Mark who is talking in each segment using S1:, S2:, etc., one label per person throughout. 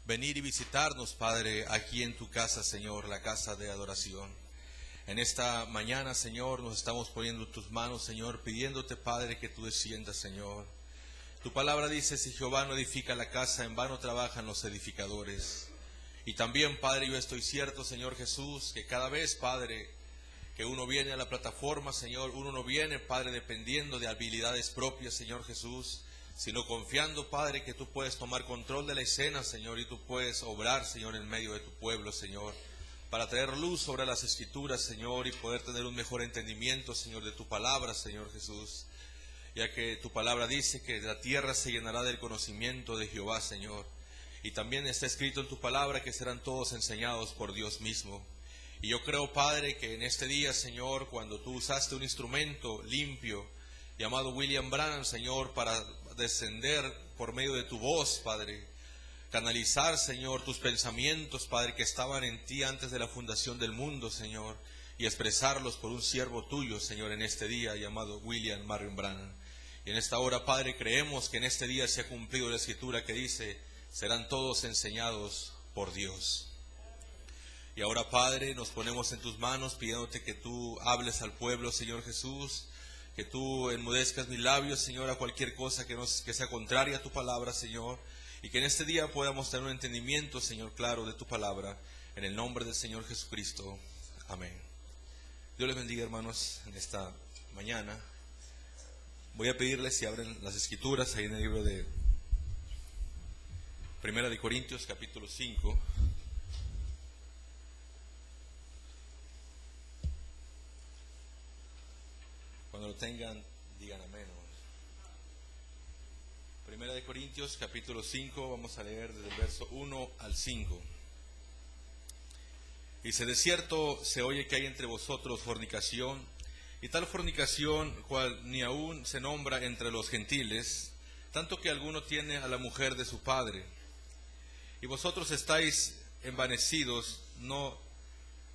S1: venir y visitarnos, Padre, aquí en tu casa, Señor, la casa de adoración. En esta mañana, Señor, nos estamos poniendo en tus manos, Señor, pidiéndote, Padre, que tú desciendas, Señor. Tu palabra dice, si Jehová no edifica la casa, en vano trabajan los edificadores. Y también, Padre, yo estoy cierto, Señor Jesús, que cada vez, Padre, que uno viene a la plataforma, Señor, uno no viene, Padre, dependiendo de habilidades propias, Señor Jesús, sino confiando, Padre, que tú puedes tomar control de la escena, Señor, y tú puedes obrar, Señor, en medio de tu pueblo, Señor, para traer luz sobre las Escrituras, Señor, y poder tener un mejor entendimiento, Señor, de tu palabra, Señor Jesús, ya que tu palabra dice que la tierra se llenará del conocimiento de Jehová, Señor, y también está escrito en tu palabra que serán todos enseñados por Dios mismo. Y yo creo, Padre, que en este día, Señor, cuando tú usaste un instrumento limpio llamado William Branham, Señor, para descender por medio de tu voz, Padre, canalizar, Señor, tus pensamientos, Padre, que estaban en ti antes de la fundación del mundo, Señor, y expresarlos por un siervo tuyo, Señor, en este día llamado William Marion Branham. Y en esta hora, Padre, creemos que en este día se ha cumplido la Escritura que dice, serán todos enseñados por Dios. Y ahora, Padre, nos ponemos en tus manos pidiéndote que tú hables al pueblo, Señor Jesús, que tú enmudezcas mis labios, Señor, a cualquier cosa que sea contraria a tu palabra, Señor, y que en este día podamos tener un entendimiento, Señor, claro de tu palabra, en el nombre del Señor Jesucristo. Amén. Dios les bendiga, hermanos, en esta mañana. Voy a pedirles si abren las Escrituras ahí en el libro de Primera de Corintios, capítulo 5. Cuando lo tengan, digan amén. Primera de Corintios, capítulo 5, vamos a leer desde el verso 1 al 5. Dice, de cierto se oye que hay entre vosotros fornicación, y tal fornicación cual ni aún se nombra entre los gentiles, tanto que alguno tiene a la mujer de su padre. Y vosotros estáis envanecidos, ¿no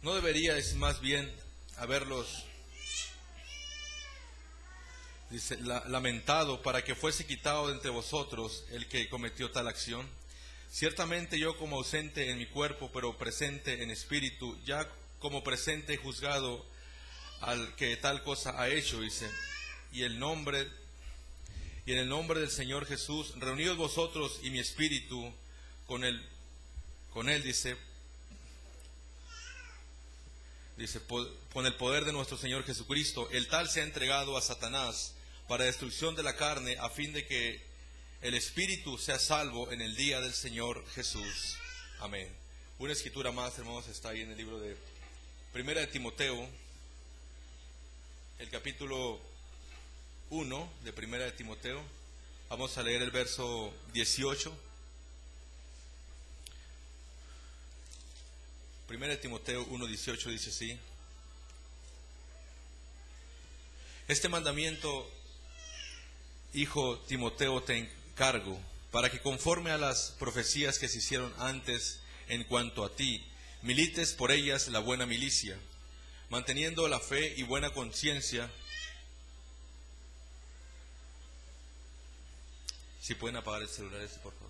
S1: deberíais más bien haberlos, dice, lamentado para que fuese quitado de entre vosotros el que cometió tal acción? Ciertamente yo como ausente en mi cuerpo, pero presente en espíritu, ya como presente he juzgado al que tal cosa ha hecho, dice, y en el nombre del Señor Jesús, reunidos vosotros y mi espíritu con él, dice, con el poder de nuestro Señor Jesucristo, el tal se ha entregado a Satanás para destrucción de la carne, a fin de que el espíritu sea salvo en el día del Señor Jesús. Amén. Una escritura más, hermanos, está ahí en el libro de Primera de Timoteo, el capítulo 1 de Primera de Timoteo. Vamos a leer el verso 18. Primera de Timoteo 1:18 dice así: este mandamiento, hijo Timoteo, te encargo, para que conforme a las profecías que se hicieron antes en cuanto a ti, milites por ellas la buena milicia, manteniendo la fe y buena conciencia. Si pueden apagar el celular por favor.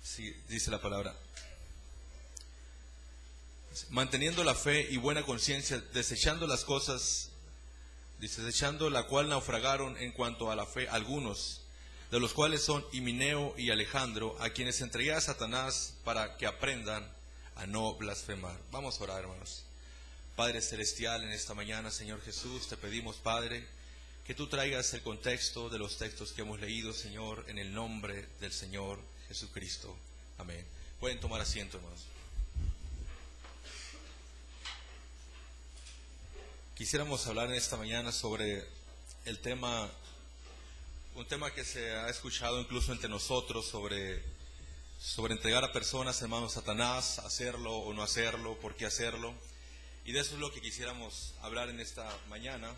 S1: Sí, dice la palabra. Manteniendo la fe y buena conciencia, desechando las cosas, desechando la cual naufragaron en cuanto a la fe algunos, de los cuales son Himeneo y Alejandro, a quienes entregué a Satanás para que aprendan a no blasfemar. Vamos a orar, hermanos. Padre Celestial, en esta mañana, Señor Jesús, te pedimos, Padre, que tú traigas el contexto de los textos que hemos leído, Señor, en el nombre del Señor Jesucristo. Amén. Pueden tomar asiento, hermanos. Quisiéramos hablar en esta mañana sobre un tema que se ha escuchado incluso entre nosotros, sobre entregar a personas en manos a Satanás, hacerlo o no hacerlo, por qué hacerlo. Y de eso es lo que quisiéramos hablar en esta mañana,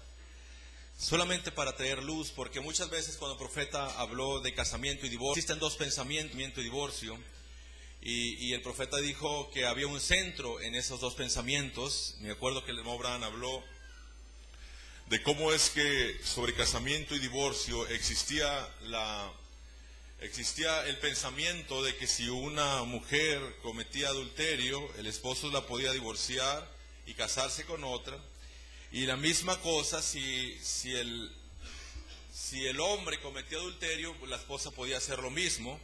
S1: solamente para traer luz, porque muchas veces cuando el profeta habló de casamiento y divorcio, existen dos pensamientos, y divorcio, y el profeta dijo que había un centro en esos dos pensamientos. Me acuerdo que el hermano Abraham habló de cómo es que sobre casamiento y divorcio existía el pensamiento de que si una mujer cometía adulterio, el esposo la podía divorciar y casarse con otra. Y la misma cosa, si el hombre cometía adulterio, pues la esposa podía hacer lo mismo.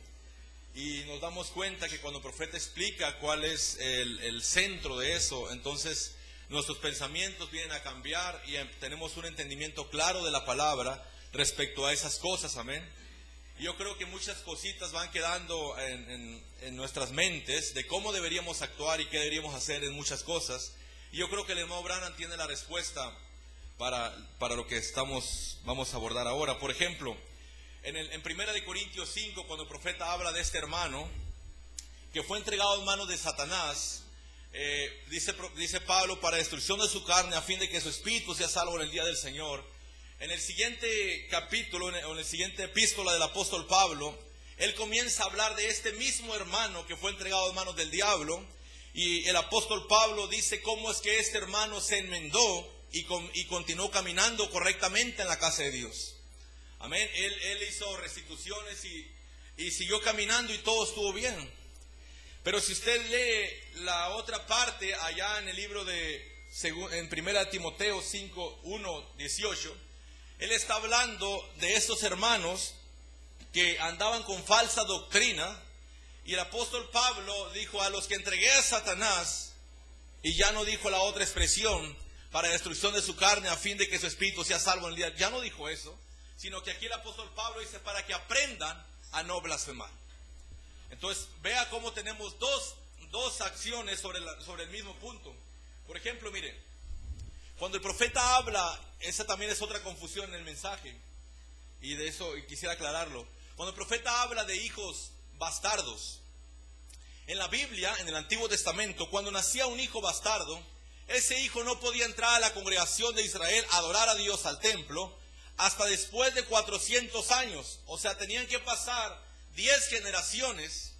S1: Y nos damos cuenta que cuando el profeta explica cuál es el centro de eso, entonces nuestros pensamientos vienen a cambiar y tenemos un entendimiento claro de la palabra respecto a esas cosas, amén. Y yo creo que muchas cositas van quedando en nuestras mentes de cómo deberíamos actuar y qué deberíamos hacer en muchas cosas. Y yo creo que el hermano Branham tiene la respuesta para lo que vamos a abordar ahora. Por ejemplo, en 1 de Corintios 5, cuando el profeta habla de este hermano que fue entregado en manos de Satanás, dice Pablo, para destrucción de su carne, a fin de que su espíritu sea salvo en el día del Señor. En el siguiente capítulo, en la siguiente epístola del apóstol Pablo, él comienza a hablar de este mismo hermano que fue entregado en manos del diablo. Y el apóstol Pablo dice cómo es que este hermano se enmendó y continuó caminando correctamente en la casa de Dios. Amén. Él hizo restituciones y siguió caminando y todo estuvo bien. Pero si usted lee la otra parte allá en el libro en 1 Timoteo 5, 1, 18, él está hablando de estos hermanos que andaban con falsa doctrina. Y el apóstol Pablo dijo: a los que entregué a Satanás, y ya no dijo la otra expresión, para destrucción de su carne, a fin de que su espíritu sea salvo en el día. Ya no dijo eso, sino que aquí el apóstol Pablo dice para que aprendan a no blasfemar. Entonces vea cómo tenemos dos acciones sobre el mismo punto. Por ejemplo, mire, cuando el profeta habla, esa también es otra confusión en el mensaje, y de eso quisiera aclararlo. Cuando el profeta habla de hijos bastardos, en la Biblia, en el Antiguo Testamento, cuando nacía un hijo bastardo, ese hijo no podía entrar a la congregación de Israel a adorar a Dios al templo hasta después de 400 años. O sea, tenían que pasar 10 generaciones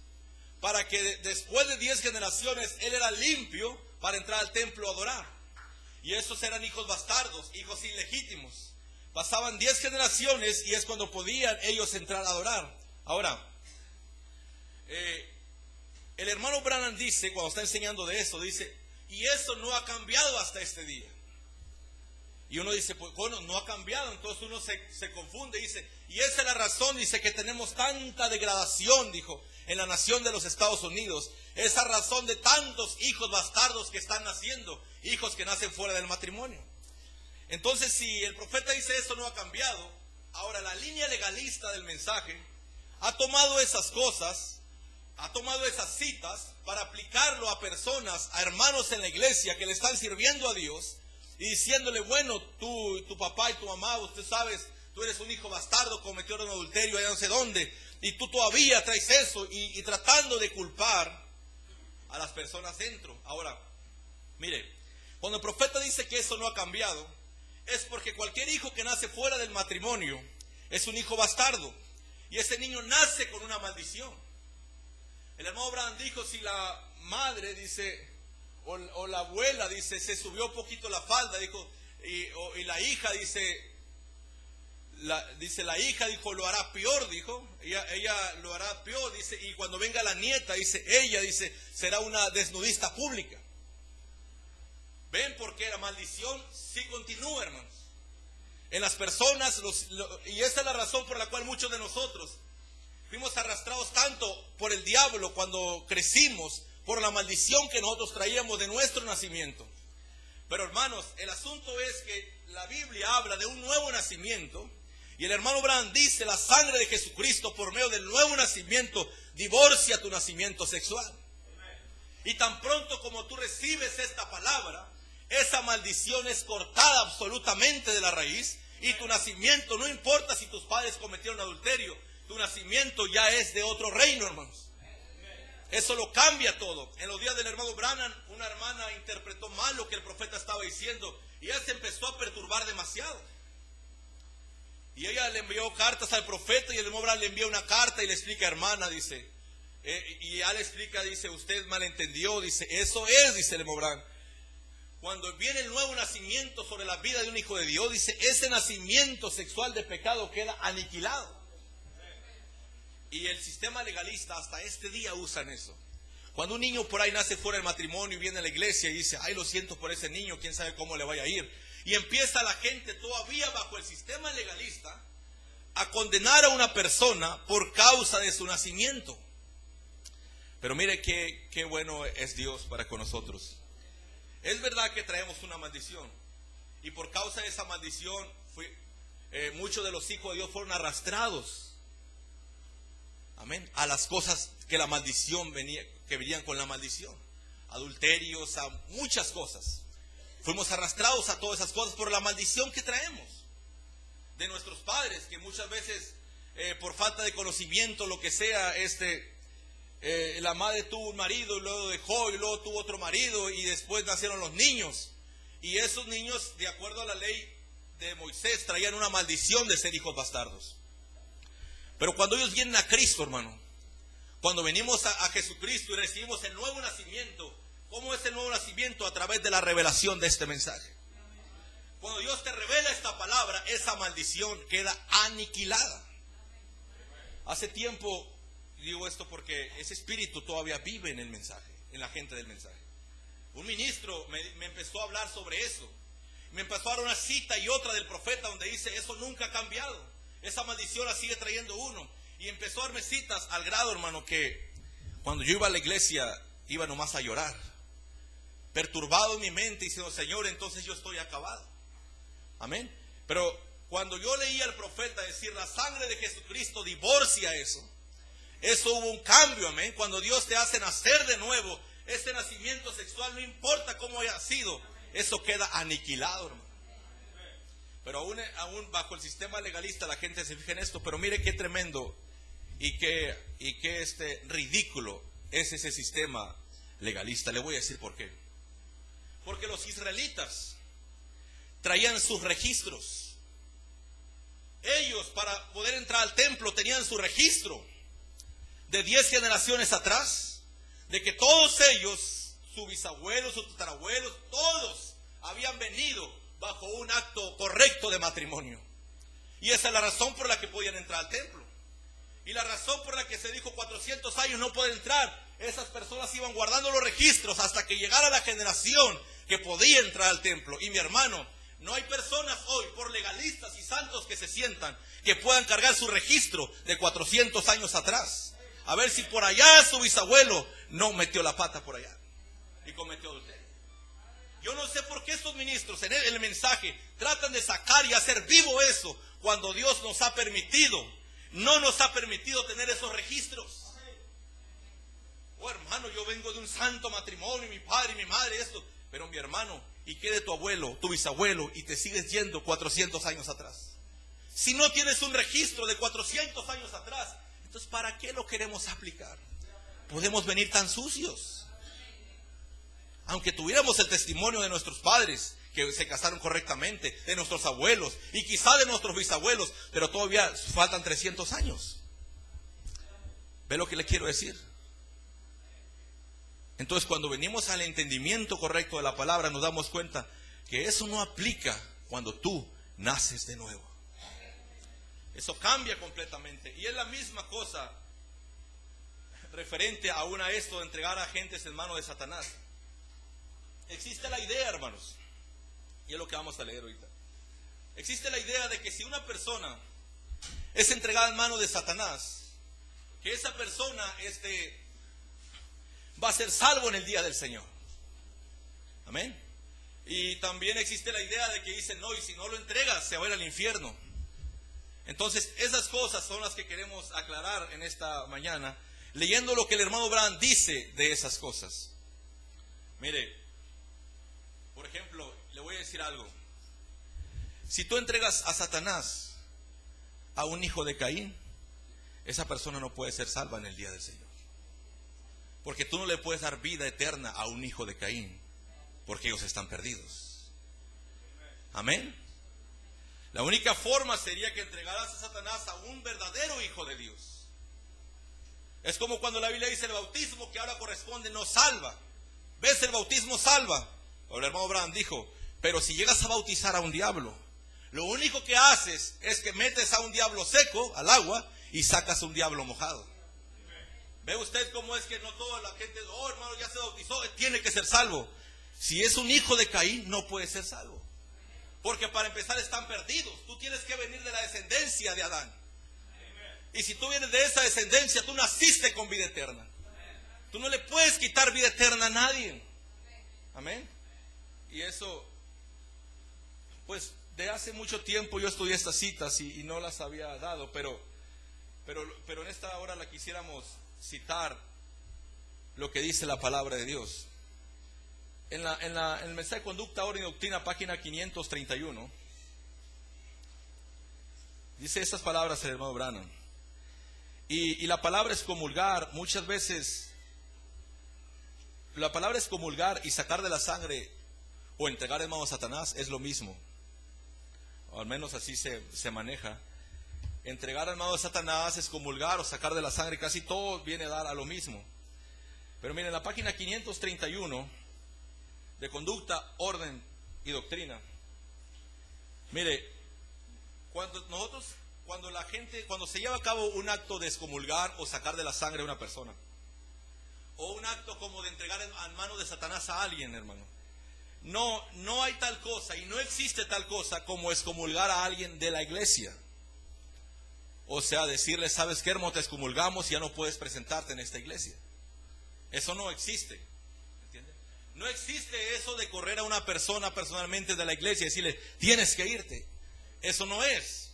S1: para que después de 10 generaciones él era limpio para entrar al templo a adorar. Y esos eran hijos bastardos, hijos ilegítimos. Pasaban 10 generaciones y es cuando podían ellos entrar a adorar. Ahora, el hermano Branham dice, cuando está enseñando de eso, dice, y eso no ha cambiado hasta este día. Y uno dice, pues bueno, no ha cambiado. Entonces uno se confunde y dice, y esa es la razón, dice, que tenemos tanta degradación, dijo, en la nación de los Estados Unidos. Esa razón de tantos hijos bastardos que están naciendo, hijos que nacen fuera del matrimonio. Entonces, si el profeta dice esto no ha cambiado, ahora la línea legalista del mensaje ha tomado esas cosas, ha tomado esas citas para aplicarlo a personas, a hermanos en la iglesia que le están sirviendo a Dios y diciéndole, bueno, tu papá y tu mamá, usted sabes, tú eres un hijo bastardo, cometieron adulterio allá no sé dónde, y tú todavía traes eso, y tratando de culpar a las personas dentro. Ahora, mire, cuando el profeta dice que eso no ha cambiado, es porque cualquier hijo que nace fuera del matrimonio es un hijo bastardo, y ese niño nace con una maldición. El hermano Branham dijo, si la madre, dice, o la abuela, dice, se subió un poquito la falda, dijo, y la hija, dice, la hija, dijo, lo hará peor, dijo, ella lo hará peor, dice, y cuando venga la nieta, dice, ella, dice, será una desnudista pública. ¿Ven por qué la maldición sí continúa, hermanos? En las personas, y esa es la razón por la cual muchos de nosotros fuimos arrastrados tanto por el diablo cuando crecimos, por la maldición que nosotros traíamos de nuestro nacimiento. Pero hermanos, el asunto es que la Biblia habla de un nuevo nacimiento, y el hermano Branham dice, la sangre de Jesucristo por medio del nuevo nacimiento divorcia tu nacimiento sexual. Y tan pronto como tú recibes esta palabra, esa maldición es cortada absolutamente de la raíz, y tu nacimiento, no importa si tus padres cometieron adulterio, tu nacimiento ya es de otro reino, hermanos. Eso lo cambia todo. En los días del hermano Branham, una hermana interpretó mal lo que el profeta estaba diciendo, y él se empezó a perturbar demasiado. Y ella le envió cartas al profeta, y el hermano Branham le envía una carta y le explica, hermana, dice, y ella le explica, dice, usted malentendió, dice, eso es, dice el hermano Branham. cuando viene el nuevo nacimiento sobre la vida de un hijo de Dios, dice, ese nacimiento sexual de pecado queda aniquilado. Y el sistema legalista hasta este día usan eso. Cuando un niño por ahí nace fuera del matrimonio y viene a la iglesia y dice, ay, lo siento por ese niño, quién sabe cómo le vaya a ir. Y empieza la gente todavía bajo el sistema legalista a condenar a una persona por causa de su nacimiento. Pero mire qué bueno es Dios para con nosotros. Es verdad que traemos una maldición. Y por causa de esa maldición, muchos de los hijos de Dios fueron arrastrados. Amén. A las cosas que la maldición que venían con la maldición. Adulterios, a muchas cosas. Fuimos arrastrados a todas esas cosas por la maldición que traemos de nuestros padres, que muchas veces por falta de conocimiento, lo que sea, la madre tuvo un marido y luego dejó y luego tuvo otro marido y después nacieron los niños. Y esos niños, de acuerdo a la ley de Moisés, traían una maldición de ser hijos bastardos. Pero cuando ellos vienen a Cristo, hermano, cuando venimos a Jesucristo y recibimos el nuevo nacimiento, ¿cómo es el nuevo nacimiento? A través de la revelación de este mensaje. Cuando Dios te revela esta palabra, esa maldición queda aniquilada. Hace tiempo, digo esto porque ese espíritu todavía vive en el mensaje, en la gente del mensaje. Un ministro me empezó a hablar sobre eso. Me empezó a dar una cita y otra del profeta donde dice, eso nunca ha cambiado. Esa maldición la sigue trayendo uno. Y empezó a darme citas al grado, hermano, que cuando yo iba a la iglesia, iba nomás a llorar. Perturbado en mi mente, diciendo, Señor, entonces yo estoy acabado. Amén. Pero cuando yo leía al profeta decir, la sangre de Jesucristo divorcia eso. Eso hubo un cambio, amén. Cuando Dios te hace nacer de nuevo, ese nacimiento sexual, no importa cómo haya sido, eso queda aniquilado, hermano. Pero aún bajo el sistema legalista la gente se fija en esto. Pero mire qué tremendo y qué ridículo es ese sistema legalista. Le voy a decir por qué. Porque los israelitas traían sus registros. Ellos, para poder entrar al templo, tenían su registro de 10 generaciones atrás, de que todos ellos, sus bisabuelos, sus tatarabuelos, todos habían venido bajo un acto correcto de matrimonio. Y esa es la razón por la que podían entrar al templo. Y la razón por la que se dijo 400 años no pueden entrar. Esas personas iban guardando los registros hasta que llegara la generación que podía entrar al templo. Y mi hermano, no hay personas hoy, por legalistas y santos que se sientan, que puedan cargar su registro de 400 años atrás. A ver si por allá su bisabuelo no metió la pata por allá y cometió adulterio. Yo no sé por qué estos ministros en el mensaje tratan de sacar y hacer vivo eso cuando Dios nos ha permitido, no nos ha permitido tener esos registros. Oh, hermano, yo vengo de un santo matrimonio, mi padre y mi madre, esto. Pero mi hermano, ¿y qué de tu abuelo, tu bisabuelo? Y te sigues yendo 400 años atrás. Si no tienes un registro de 400 años atrás, entonces ¿para qué lo queremos aplicar? Podemos venir tan sucios. Aunque tuviéramos el testimonio de nuestros padres, que se casaron correctamente, de nuestros abuelos, y quizá de nuestros bisabuelos, pero todavía faltan 300 años. ¿Ve lo que le quiero decir? Entonces, cuando venimos al entendimiento correcto de la palabra, nos damos cuenta que eso no aplica cuando tú naces de nuevo. Eso cambia completamente. Y es la misma cosa referente aún a esto de entregar a agentes en manos de Satanás. Existe la idea, hermanos, y es lo que vamos a leer ahorita. Existe la idea de que si una persona es entregada en manos de Satanás, que esa persona va a ser salvo en el día del Señor. Amén. Y también existe la idea de que dicen, no, y si no lo entregas, se va a ir al infierno. Entonces, esas cosas son las que queremos aclarar en esta mañana, leyendo lo que el hermano Branham dice de esas cosas. Mire, por ejemplo, le voy a decir algo. Si tú entregas a Satanás a un hijo de Caín, esa persona no puede ser salva en el día del Señor. Porque tú no le puedes dar vida eterna a un hijo de Caín, porque ellos están perdidos. Amén. La única forma sería que entregaras a Satanás a un verdadero hijo de Dios. Es como cuando la Biblia dice el bautismo que ahora corresponde no salva. ¿Ves? El bautismo salva, O el hermano Branham dijo, pero si llegas a bautizar a un diablo, lo único que haces es que metes a un diablo seco al agua y sacas un diablo mojado. ¿Ve usted cómo es que no toda la gente, oh hermano, ya se bautizó, tiene que ser salvo? Si es un hijo de Caín, no puede ser salvo. Porque para empezar están perdidos. Tú tienes que venir de la descendencia de Adán. Y si tú vienes de esa descendencia, tú naciste con vida eterna. Tú no le puedes quitar vida eterna a nadie. Amén. Y eso, pues de hace mucho tiempo yo estudié estas citas y no las había dado, pero en esta hora la quisiéramos citar lo que dice la palabra de Dios. En el mensaje de Conducta, Orden y Doctrina, página 531, dice estas palabras el hermano Branham. Y la palabra excomulgar, muchas veces, la palabra excomulgar y sacar de la sangre o entregar hermano a Satanás es lo mismo. O al menos así se maneja. Entregar hermano a Satanás, excomulgar o sacar de la sangre, casi todo viene a dar a lo mismo. Pero miren, la página 531 de Conducta, Orden y Doctrina. Mire, cuando se lleva a cabo un acto de excomulgar o sacar de la sangre a una persona, o un acto como de entregar en manos de Satanás a alguien, hermano, no hay tal cosa y no existe tal cosa como excomulgar a alguien de la iglesia. O sea, decirle, ¿sabes qué, hermano? Te excomulgamos y ya no puedes presentarte en esta iglesia. Eso no existe. ¿Entiende? No existe eso de correr a una persona personalmente de la iglesia y decirle, tienes que irte. Eso no es.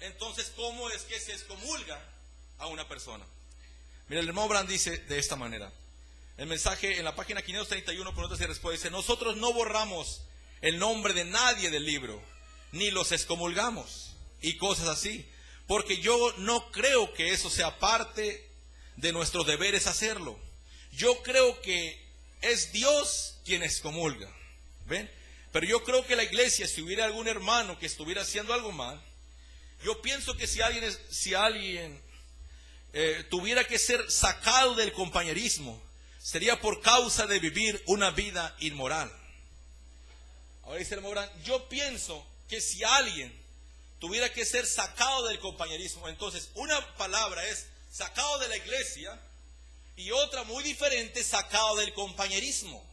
S1: Entonces, ¿cómo es que se excomulga a una persona? Mira, el hermano Branham dice de esta manera. El mensaje en la página 531, preguntas y respuestas, dice, nosotros no borramos el nombre de nadie del libro, ni los excomulgamos, y cosas así, porque yo no creo que eso sea parte de nuestros deberes hacerlo. Yo creo que es Dios quien excomulga. ¿Ven? Pero yo creo que la iglesia, si hubiera algún hermano que estuviera haciendo algo mal, yo pienso que si alguien tuviera que ser sacado del compañerismo, sería por causa de vivir una vida inmoral. Ahora dice el Morán, yo pienso que si alguien tuviera que ser sacado del compañerismo, entonces una palabra es sacado de la iglesia y otra muy diferente, sacado del compañerismo.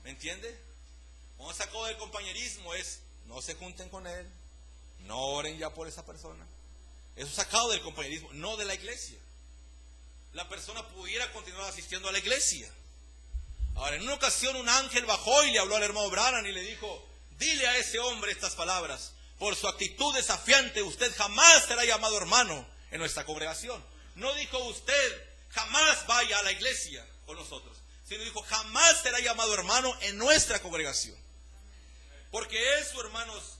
S1: ¿Me entiende? Cuando sacado del compañerismo es, no se junten con él, no oren ya por esa persona. Eso es sacado del compañerismo, no de la iglesia. La persona pudiera continuar asistiendo a la iglesia. Ahora, en una ocasión un ángel bajó y le habló al hermano Branham y le dijo, dile a ese hombre estas palabras, por su actitud desafiante usted jamás será llamado hermano en nuestra congregación. No dijo usted jamás vaya a la iglesia con nosotros, sino dijo jamás será llamado hermano en nuestra congregación. Porque eso, hermanos,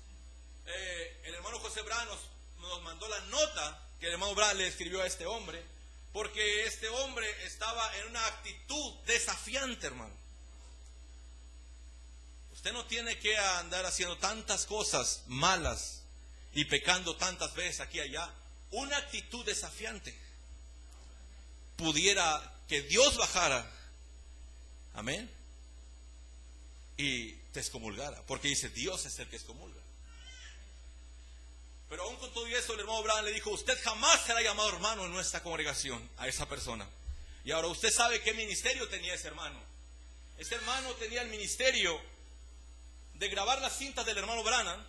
S1: el hermano José Branham nos mandó la nota que el hermano Branham le escribió a este hombre, porque este hombre estaba en una actitud desafiante, hermano. Usted no tiene que andar haciendo tantas cosas malas y pecando tantas veces aquí y allá. Una actitud desafiante pudiera que Dios bajara, amén, y te excomulgara, porque dice Dios es el que excomulga. Pero aún con todo eso, el hermano Branham le dijo, usted jamás será llamado hermano en nuestra congregación a esa persona. Y ahora usted sabe qué ministerio tenía ese hermano. Ese hermano tenía el ministerio de grabar las cintas del hermano Branham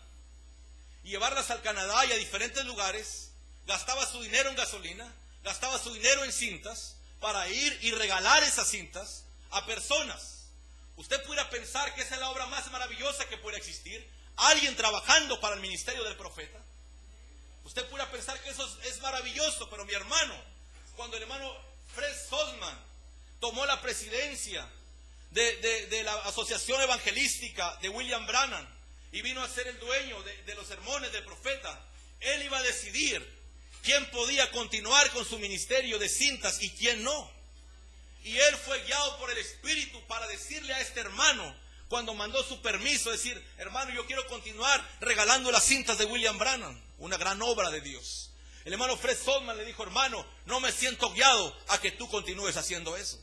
S1: y llevarlas al Canadá y a diferentes lugares. Gastaba su dinero en gasolina, gastaba su dinero en cintas para ir y regalar esas cintas a personas. Usted pudiera pensar que esa es la obra más maravillosa que puede existir. Alguien trabajando para el ministerio del profeta. Usted pudiera pensar que eso es maravilloso, pero mi hermano, cuando el hermano Fred Sosman tomó la presidencia de la asociación evangelística de William Branham y vino a ser el dueño de los sermones del profeta, él iba a decidir quién podía continuar con su ministerio de cintas y quién no. Y él fue guiado por el Espíritu para decirle a este hermano, cuando mandó su permiso, decir, hermano, yo quiero continuar regalando las cintas de William Branham, una gran obra de Dios. El hermano Fred Sosman le dijo, hermano, no me siento guiado a que tú continúes haciendo eso.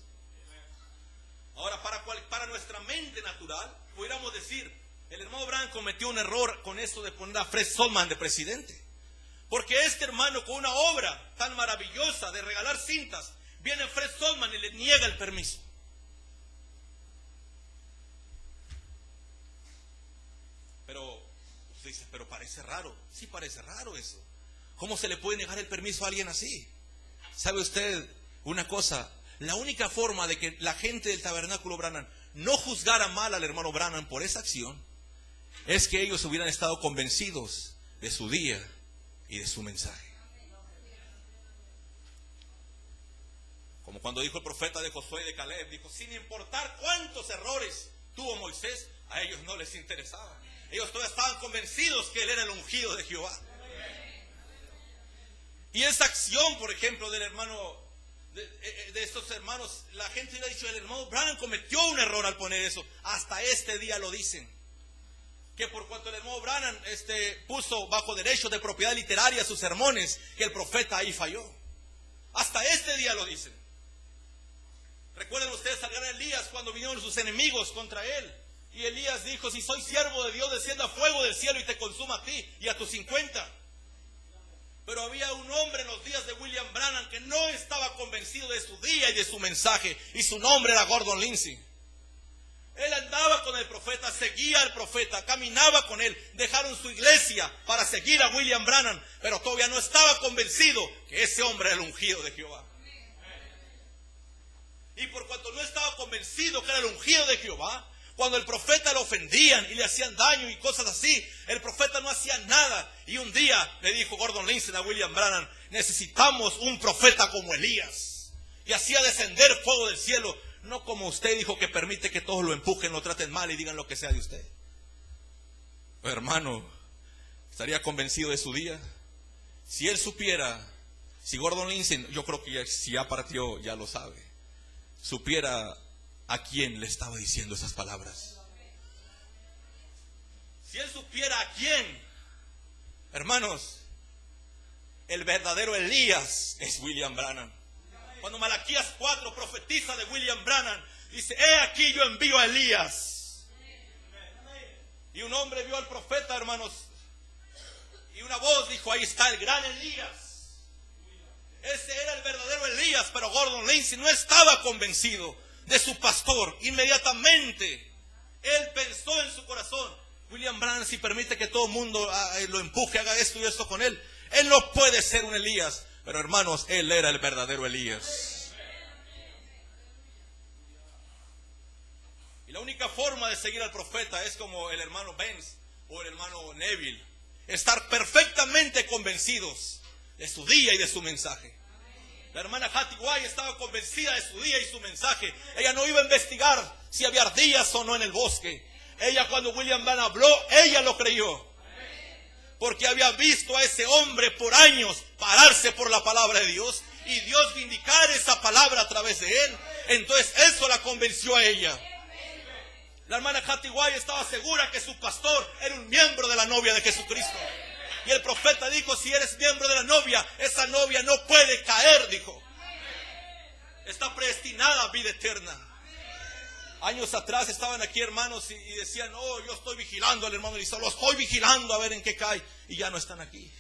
S2: Ahora, para nuestra mente natural, pudiéramos decir, el hermano Branham cometió un error con esto de poner a Fred Solman de presidente. Porque este hermano, con una obra tan maravillosa de regalar cintas, viene Fred Solman y le niega el permiso. Pero usted dice, pero parece raro. Sí, parece raro eso. ¿Cómo se le puede negar el permiso a alguien así? ¿Sabe usted una cosa? La única forma de que la gente del Tabernáculo Branham no juzgara mal al hermano Branham por esa acción es que ellos hubieran estado convencidos de su día y de su mensaje. Como cuando dijo el profeta de Josué y de Caleb, dijo, sin importar cuántos errores tuvo Moisés, a ellos no les interesaba. Ellos todavía estaban convencidos que él era el ungido de Jehová. Y esa acción, por ejemplo, del hermano, de estos hermanos, la gente hubiera dicho, el hermano Branham cometió un error al poner eso. Hasta este día lo dicen. Que por cuanto el hermano Branham puso bajo derecho de propiedad literaria sus sermones, que el profeta ahí falló. Hasta este día lo dicen. Recuerden ustedes al gran Elías cuando vinieron sus enemigos contra él. Y Elías dijo, si soy siervo de Dios, descienda fuego del cielo y te consuma a ti y a tus 50. Pero había un hombre en los días de William Branham que no estaba convencido de su día y de su mensaje. Y su nombre era Gordon Lindsay. Él andaba con el profeta, seguía al profeta, caminaba con él. Dejaron su iglesia para seguir a William Branham. Pero todavía no estaba convencido que ese hombre era el ungido de Jehová. Y por cuanto no estaba convencido que era el ungido de Jehová, cuando el profeta lo ofendían y le hacían daño y cosas así, el profeta no hacía nada. Y un día le dijo Gordon Lindsay a William Branham, necesitamos un profeta como Elías. Y hacía descender fuego del cielo, no como usted dijo que permite que todos lo empujen, lo traten mal y digan lo que sea de usted. Hermano, ¿estaría convencido de su día? Si él supiera, si Gordon Lindsay, yo creo que si ya partió ya lo sabe, supiera a quién le estaba diciendo esas palabras. Si él supiera a quién, hermanos, el verdadero Elías es William Branham. Cuando Malaquías 4 profetiza de William Branham, dice, he aquí yo envío a Elías. Y un hombre vio al profeta, hermanos, y una voz dijo, ahí está el gran Elías. Ese era el verdadero Elías, pero Gordon Lindsay no estaba convencido de su pastor. Inmediatamente él pensó en su corazón, William Branham, si permite que todo el mundo lo empuje, haga esto y esto con él, él no puede ser un Elías. Pero hermanos, él era el verdadero Elías. Y la única forma de seguir al profeta es como el hermano Benz o el hermano Neville, estar perfectamente convencidos de su día y de su mensaje. La hermana Hattie White estaba convencida de su día y su mensaje. Ella no iba a investigar si había ardillas o no en el bosque. Ella, cuando William Branham habló, ella lo creyó. Porque había visto a ese hombre por años pararse por la palabra de Dios y Dios vindicar esa palabra a través de él. Entonces eso la convenció a ella. La hermana Hattie White estaba segura que su pastor era un miembro de la novia de Jesucristo. Y el profeta dijo, si eres miembro de la novia, esa novia no puede caer, dijo. Está predestinada a vida eterna. Años atrás estaban aquí hermanos y decían, oh, yo estoy vigilando al hermano Eliseo, lo estoy vigilando a ver en qué cae. Y ya no están aquí.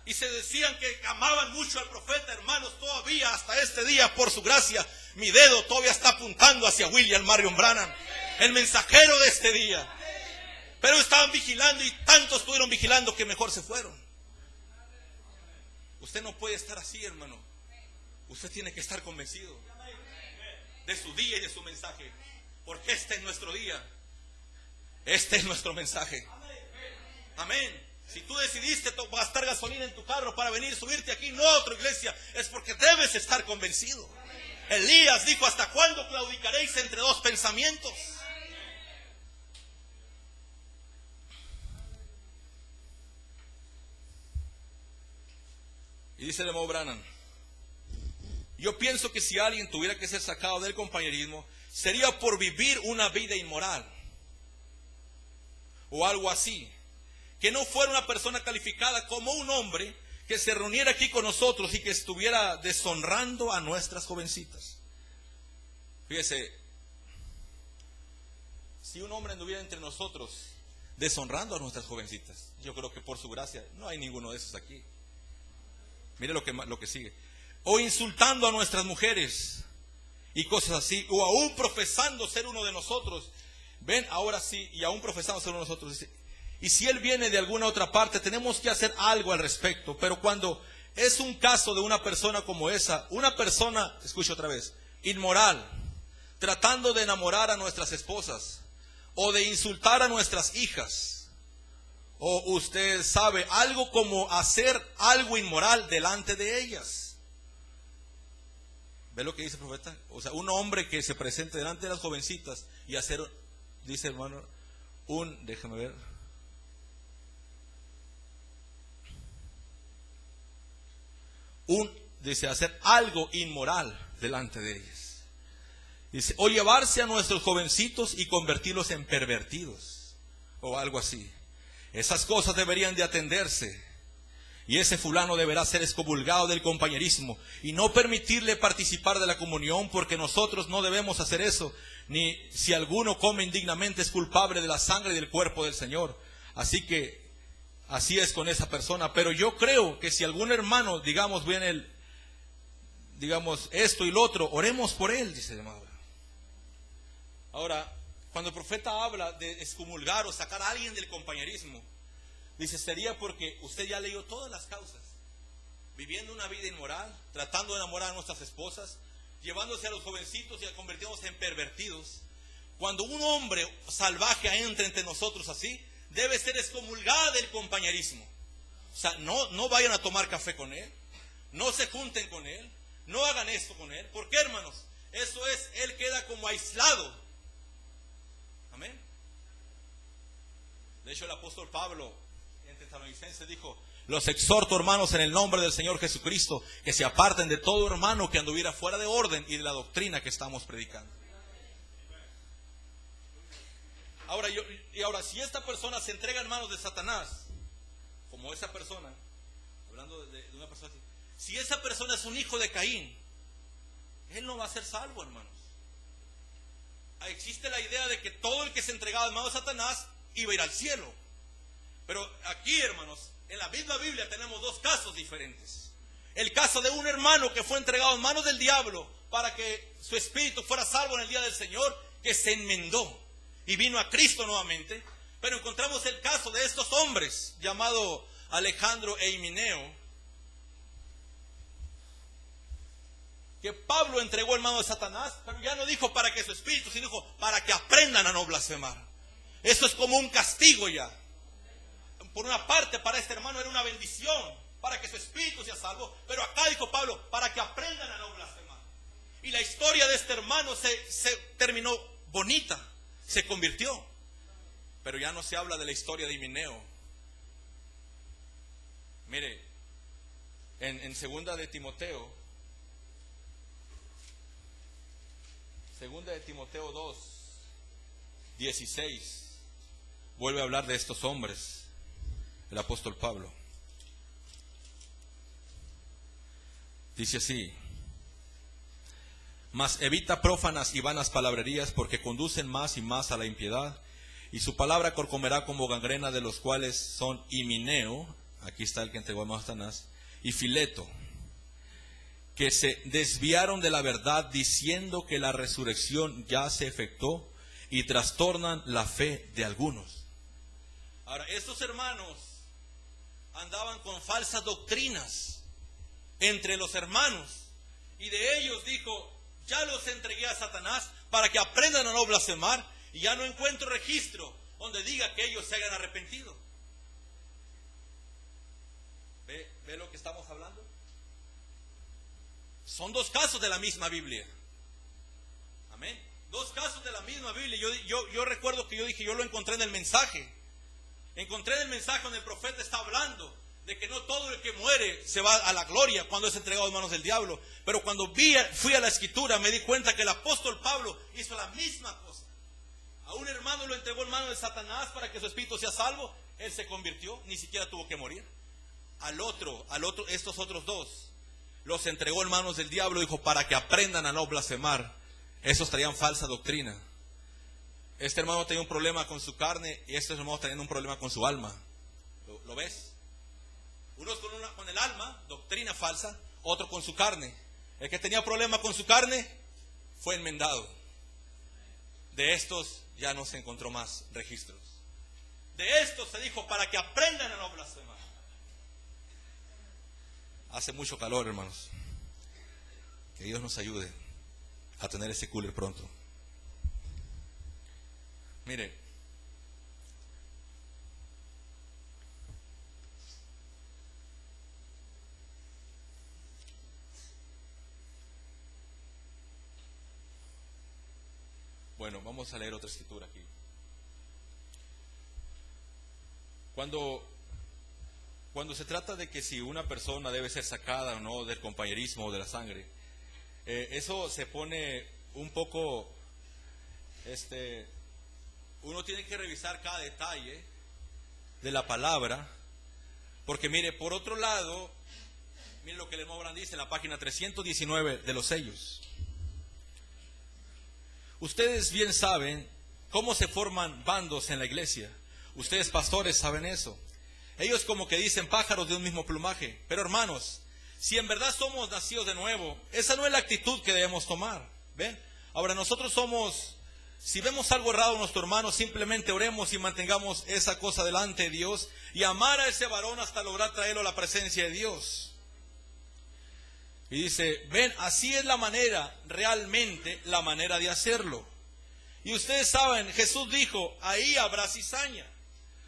S2: Y se decían que amaban mucho al profeta, hermanos, todavía hasta este día, por su gracia, mi dedo todavía está apuntando hacia William Marion Branham, el mensajero de este día. Pero estaban vigilando y tantos estuvieron vigilando que mejor se fueron. Usted no puede estar así, hermano. Usted tiene que estar convencido de su día y de su mensaje. Porque este es nuestro día. Este es nuestro mensaje. Amén. Si tú decidiste gastar gasolina en tu carro para venir, subirte aquí, no a otra iglesia, es porque debes estar convencido. Elías dijo, ¿hasta cuándo claudicaréis entre dos pensamientos? Y dice el hermano Branham, yo pienso que si alguien tuviera que ser sacado del compañerismo, sería por vivir una vida inmoral. O algo así. Que no fuera una persona calificada como un hombre que se reuniera aquí con nosotros y que estuviera deshonrando a nuestras jovencitas. Fíjese, si un hombre anduviera entre nosotros deshonrando a nuestras jovencitas, yo creo que por su gracia no hay ninguno de esos aquí. Mire lo que sigue. O insultando a nuestras mujeres y cosas así, o aún profesando ser uno de nosotros. Ven, ahora sí, y aún profesando ser uno de nosotros. Dice, y si él viene de alguna otra parte, tenemos que hacer algo al respecto. Pero cuando es un caso de una persona como esa, una persona, escuche otra vez, inmoral, tratando de enamorar a nuestras esposas, o de insultar a nuestras hijas, o usted sabe, algo como hacer algo inmoral delante de ellas. ¿Ve lo que dice el profeta? O sea, un hombre que se presente delante de las jovencitas y hacer, dice hermano, déjame ver, dice, hacer algo inmoral delante de ellas. Dice, o llevarse a nuestros jovencitos y convertirlos en pervertidos, o algo así. Esas cosas deberían de atenderse. Y ese fulano deberá ser excomulgado del compañerismo y no permitirle participar de la comunión, porque nosotros no debemos hacer eso. Ni si alguno come indignamente es culpable de la sangre y del cuerpo del Señor. Así que así es con esa persona. Pero yo creo que si algún hermano, digamos, viene digamos esto y lo otro, oremos por él, dice el hermano. Ahora, cuando el profeta habla de excomulgar o sacar a alguien del compañerismo, dice, sería porque usted ya leyó todas las causas. Viviendo una vida inmoral, tratando de enamorar a nuestras esposas, llevándose a los jovencitos y convirtiéndose en pervertidos. Cuando un hombre salvaje entra entre nosotros así, debe ser excomulgada del compañerismo. O sea, no vayan a tomar café con él, no se junten con él, no hagan esto con él. ¿Por qué, hermanos? Eso es, él queda como aislado. Amén. De hecho, el apóstol Pablo en Tesalonicenses dijo, los exhorto, hermanos, en el nombre del Señor Jesucristo, que se aparten de todo hermano que anduviera fuera de orden y de la doctrina que estamos predicando. Ahora, si esta persona se entrega en manos de Satanás, como esa persona, hablando de una persona así, si esa persona es un hijo de Caín, él no va a ser salvo, hermanos. Existe la idea de que todo el que se entregaba en manos de Satanás iba a ir al cielo. Pero aquí, hermanos, en la misma Biblia tenemos dos casos diferentes. El caso de un hermano que fue entregado en manos del diablo para que su espíritu fuera salvo en el día del Señor, que se enmendó y vino a Cristo nuevamente. Pero encontramos el caso de estos hombres, llamado Alejandro e Himeneo, que Pablo entregó en manos de Satanás, pero ya no dijo para que su espíritu, sino dijo para que aprendan a no blasfemar. Eso es como un castigo ya. Por una parte, para este hermano era una bendición, para que su espíritu sea salvo, pero acá dijo Pablo, para que aprendan a no blasfemar. Y la historia de este hermano se terminó bonita, se convirtió. Pero ya no se habla de la historia de Himeneo. Mire, en segunda de Timoteo 2, 16, vuelve a hablar de estos hombres, el apóstol Pablo. Dice así, mas evita prófanas y vanas palabrerías, porque conducen más y más a la impiedad, y su palabra corcomerá como gangrena, de los cuales son Himeneo, aquí está el que entregó a Satanás, y Fileto, que se desviaron de la verdad diciendo que la resurrección ya se efectuó, y trastornan la fe de algunos. Ahora, estos hermanos andaban con falsas doctrinas entre los hermanos, y de ellos dijo, ya los entregué a Satanás para que aprendan a no blasfemar, y ya no encuentro registro donde diga que ellos se hayan arrepentido. ¿Ve lo que estamos hablando? Son dos casos de la misma Biblia. Amén. Dos casos de la misma Biblia. Yo recuerdo que yo dije, yo lo encontré en el mensaje. Encontré en el mensaje donde el profeta está hablando de que no todo el que muere se va a la gloria cuando es entregado en manos del diablo. Pero cuando fui a la escritura, me di cuenta que el apóstol Pablo hizo la misma cosa. A un hermano lo entregó en manos de Satanás para que su espíritu sea salvo. Él se convirtió, ni siquiera tuvo que morir. Al otro, estos otros dos, los entregó en manos del diablo, dijo, para que aprendan a no blasfemar. Esos traían falsa doctrina. Este hermano tenía un problema con su carne y estos hermanos tenían un problema con su alma. ¿Lo ves? Unos con el alma, doctrina falsa, otro con su carne. El que tenía problema con su carne fue enmendado. De estos ya no se encontró más registros. De estos se dijo para que aprendan a no blasfemar. Hace mucho calor, hermanos. Que Dios nos ayude a tener ese cooler pronto. Mire, bueno, vamos a leer otra escritura aquí. Cuando se trata de que si una persona debe ser sacada o no del compañerismo o de la sangre, eso se pone un poco, uno tiene que revisar cada detalle de la palabra, porque mire, por otro lado, mire lo que el hermano Abraham dice en la página 319 de los sellos. Ustedes bien saben cómo se forman bandos en la iglesia. Ustedes pastores saben eso. Ellos como que dicen pájaros de un mismo plumaje. Pero hermanos, si en verdad somos nacidos de nuevo, esa no es la actitud que debemos tomar. ¿Ven? Ahora nosotros somos, si vemos algo errado en nuestro hermano, simplemente oremos y mantengamos esa cosa delante de Dios y amar a ese varón hasta lograr traerlo a la presencia de Dios. Y dice, ven, así es la manera, realmente la manera de hacerlo. Y ustedes saben, Jesús dijo, ahí habrá cizaña.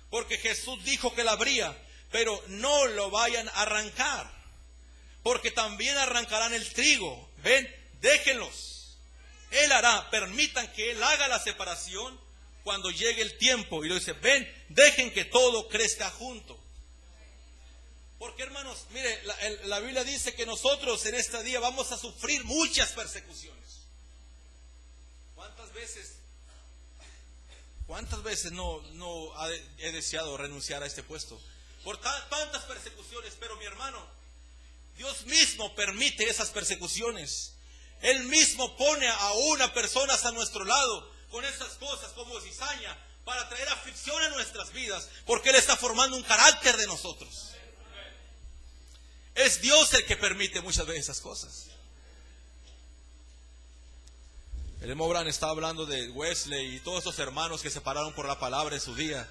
S2: Porque Jesús dijo que la habría, pero no lo vayan a arrancar. Porque también arrancarán el trigo. Ven, déjenlos. Él hará, permitan que Él haga la separación cuando llegue el tiempo. Y lo dice, ven, dejen que todo crezca junto. Porque hermanos, mire, la Biblia dice que nosotros en este día vamos a sufrir muchas persecuciones. ¿Cuántas veces no he deseado renunciar a este puesto? Por tantas persecuciones, pero mi hermano, Dios mismo permite esas persecuciones. Él mismo pone a una persona a nuestro lado con esas cosas como cizaña para traer aflicción a nuestras vidas, porque Él está formando un carácter de nosotros. Es Dios el que permite muchas veces esas cosas. El hermano Abraham estaba hablando de Wesley y todos esos hermanos que se pararon por la palabra en su día.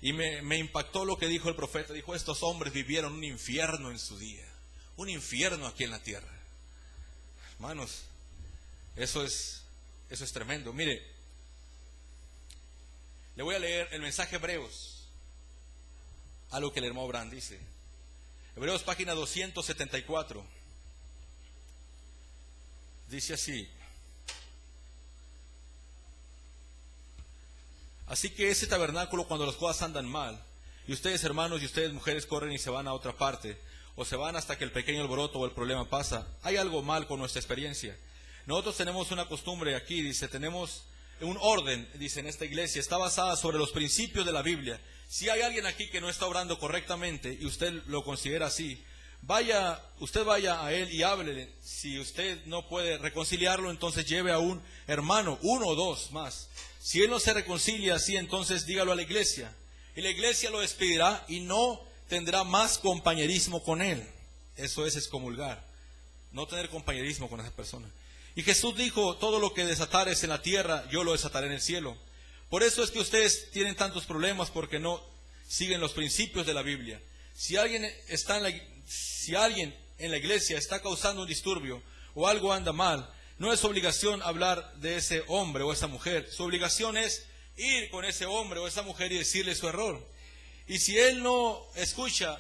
S2: Y me impactó lo que dijo el profeta. Dijo, estos hombres vivieron un infierno en su día. Un infierno aquí en la tierra. Hermanos, eso es tremendo. Mire, le voy a leer el mensaje Hebreos. Algo que el hermano Abraham dice. Hebreos página 274. Dice así. Así que ese tabernáculo, cuando las cosas andan mal, y ustedes hermanos y ustedes mujeres corren y se van a otra parte, o se van hasta que el pequeño alboroto o el problema pasa, hay algo mal con nuestra experiencia. Nosotros tenemos una costumbre aquí, dice, tenemos un orden, dice, en esta iglesia, está basada sobre los principios de la Biblia. Si hay alguien aquí que no está orando correctamente y usted lo considera así, usted vaya a él y háblele. Si usted no puede reconciliarlo, entonces lleve a un hermano, uno o dos más. Si él no se reconcilia así, entonces dígalo a la iglesia. Y la iglesia lo despedirá y no tendrá más compañerismo con él. Eso es excomulgar. No tener compañerismo con esa persona. Y Jesús dijo, todo lo que desatares en la tierra, yo lo desataré en el cielo. Por eso es que ustedes tienen tantos problemas, porque no siguen los principios de la Biblia. Si alguien en la iglesia está causando un disturbio o algo anda mal, no es su obligación hablar de ese hombre o esa mujer. Su obligación es ir con ese hombre o esa mujer y decirle su error. Y si él no escucha,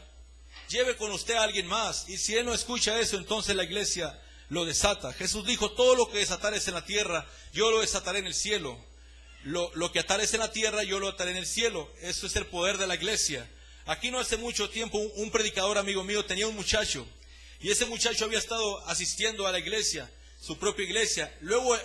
S2: lleve con usted a alguien más. Y si él no escucha eso, entonces la iglesia lo desata. Jesús dijo, todo lo que desatares en la tierra, yo lo desataré en el cielo. Lo que atares en la tierra, yo lo ataré en el cielo. Eso es el poder de la iglesia. Aquí no hace mucho tiempo, un predicador amigo mío tenía un muchacho. Y ese muchacho había estado asistiendo a la iglesia, su propia iglesia. Luego,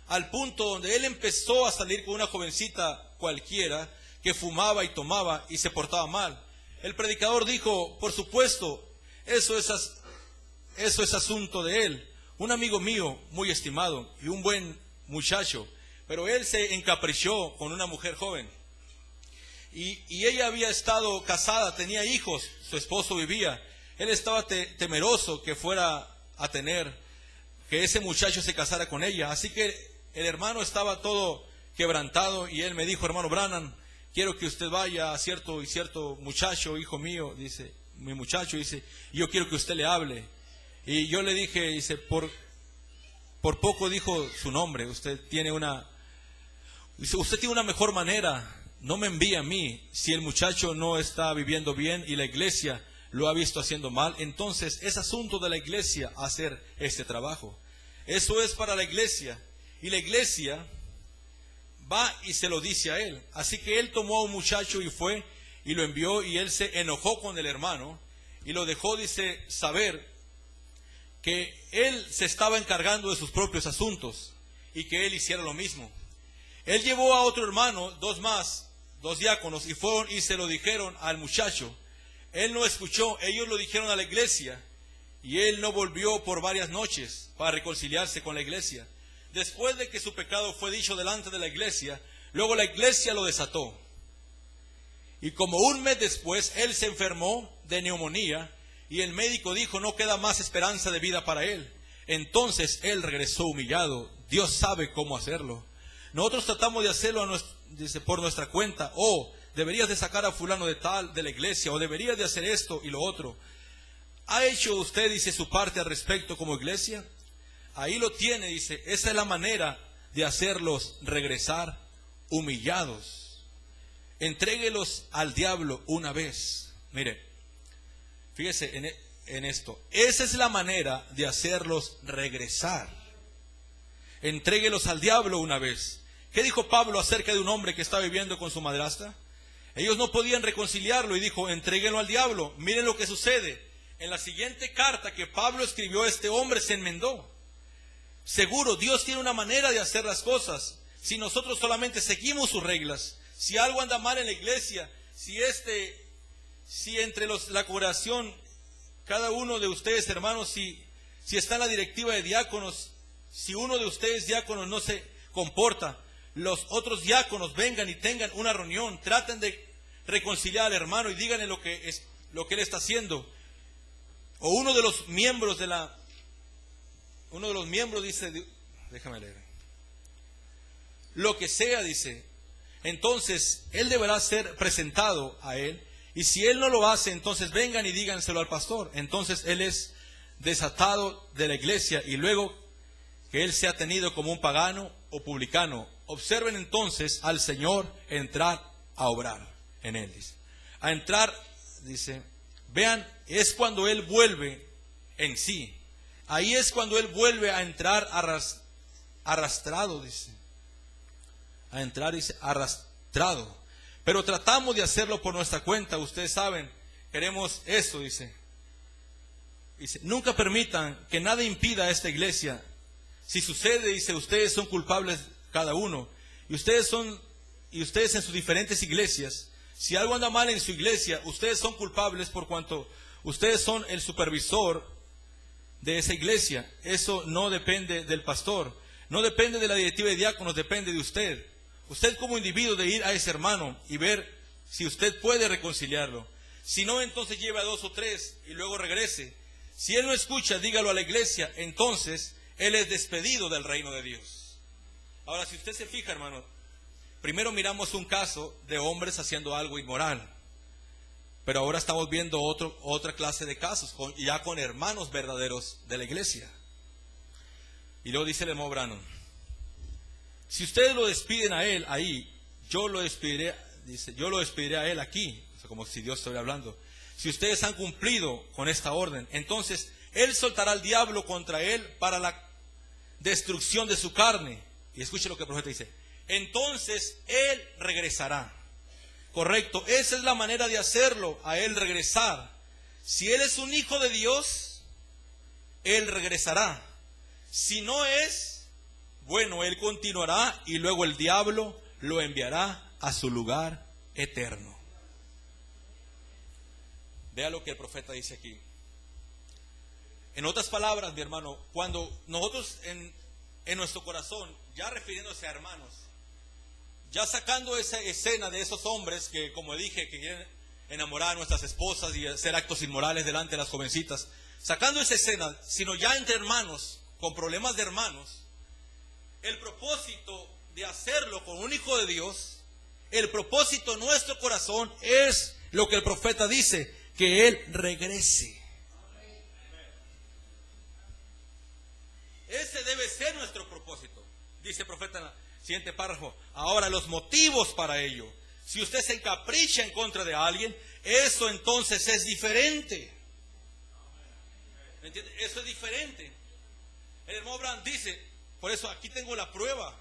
S2: al punto donde él empezó a salir con una jovencita cualquiera que fumaba y tomaba y se portaba mal. El predicador dijo, por supuesto, eso es asunto de él. un amigo mío muy estimado y un buen muchacho, pero él se encaprichó con una mujer joven. Y ella había estado casada, tenía hijos, su esposo vivía. Él estaba temeroso que fuera a tener, que ese muchacho se casara con ella. Así que el hermano estaba todo quebrantado y él me dijo: hermano Branham, quiero que usted vaya a cierto y cierto muchacho, hijo mío, dice, mi muchacho, dice, yo quiero que usted le hable. Y yo le dije, dice, por poco dijo su nombre, usted tiene una mejor manera, no me envíe a mí. Si el muchacho no está viviendo bien y la iglesia lo ha visto haciendo mal, entonces es asunto de la iglesia hacer este trabajo. Eso es para la iglesia, y la iglesia va y se lo dice a él. Así que él tomó a un muchacho y fue y lo envió, y él se enojó con el hermano y lo dejó, dice, saber que él se estaba encargando de sus propios asuntos y que él hiciera lo mismo. Él llevó a otro hermano, dos diáconos, y fueron y se lo dijeron al muchacho. Él no escuchó, ellos lo dijeron a la iglesia, y él no volvió por varias noches para reconciliarse con la iglesia. Después de que su pecado fue dicho delante de la iglesia, luego la iglesia lo desató. Y como un mes después, él se enfermó de neumonía, y el médico dijo: no queda más esperanza de vida para él. Entonces él regresó humillado. Dios sabe cómo hacerlo. Nosotros tratamos de hacerlo por nuestra cuenta. Deberías de sacar a fulano de tal de la iglesia, o deberías de hacer esto y lo otro. ¿Ha hecho usted, dice, su parte al respecto como iglesia? Ahí lo tiene, dice. Esa es la manera de hacerlos regresar humillados. Entréguelos al diablo una vez. Mire, fíjese en esto. Esa es la manera de hacerlos regresar. Entréguelos al diablo una vez. ¿Qué dijo Pablo acerca de un hombre que estaba viviendo con su madrastra? Ellos no podían reconciliarlo y dijo: entréguenlo al diablo. Miren lo que sucede. En la siguiente carta que Pablo escribió, este hombre se enmendó. Seguro, Dios tiene una manera de hacer las cosas. Si nosotros solamente seguimos sus reglas. Si algo anda mal en la iglesia, si entre la congregación, cada uno de ustedes, hermanos, si está en la directiva de diáconos, si uno de ustedes diáconos no se comporta, los otros diáconos vengan y tengan una reunión, traten de reconciliar al hermano y díganle lo que él está haciendo. O uno de los miembros dice, déjame leer, lo que sea, dice, entonces él deberá ser presentado a él, y si él no lo hace, entonces vengan y díganselo al pastor. Entonces él es desatado de la iglesia, y luego que él sea tenido como un pagano o publicano. Observen entonces al Señor entrar a obrar en él, dice. A entrar, dice, vean, es cuando él vuelve en sí. Ahí es cuando él vuelve a entrar arrastrado, dice. A entrar, dice, arrastrado. Pero tratamos de hacerlo por nuestra cuenta. Ustedes saben, queremos eso, dice. Dice, nunca permitan que nada impida a esta iglesia. Si sucede, dice, ustedes son culpables cada uno. Y ustedes en sus diferentes iglesias, si algo anda mal en su iglesia, ustedes son culpables por cuanto ustedes son el supervisor de esa iglesia. Eso no depende del pastor, no depende de la directiva de diáconos, depende de usted. Usted como individuo de ir a ese hermano y ver si usted puede reconciliarlo. Si no, entonces lleve a 2 o 3 y luego regrese. Si él no escucha, dígalo a la iglesia. Entonces él es despedido del reino de Dios. Ahora, si usted se fija, hermano, primero miramos un caso de hombres haciendo algo inmoral. Pero ahora estamos viendo otra clase de casos, ya con hermanos verdaderos de la iglesia. Y luego dice el hermano Branham: si ustedes lo despiden a él ahí, yo lo despediré a él aquí. O sea, como si Dios estuviera hablando. Si ustedes han cumplido con esta orden, entonces él soltará al diablo contra él para la destrucción de su carne. Y escuche lo que el profeta dice: entonces él regresará. Correcto, esa es la manera de hacerlo, a él regresar. Si él es un hijo de Dios, él regresará. Si no es, bueno, él continuará y luego el diablo lo enviará a su lugar eterno. Vea lo que el profeta dice aquí. En otras palabras, mi hermano, cuando nosotros en nuestro corazón, ya refiriéndose a hermanos, ya sacando esa escena de esos hombres que, como dije, que quieren enamorar a nuestras esposas y hacer actos inmorales delante de las jovencitas, sacando esa escena, sino ya entre hermanos, con problemas de hermanos, el propósito de hacerlo con un hijo de Dios, el propósito de nuestro corazón es lo que el profeta dice, que Él regrese. Ese debe ser nuestro propósito, dice el profeta en el siguiente párrafo. Ahora, los motivos para ello. Si usted se encapricha en contra de alguien, eso entonces es diferente. ¿Me entiende? Eso es diferente. El hermano Branham dice, por eso aquí tengo la prueba.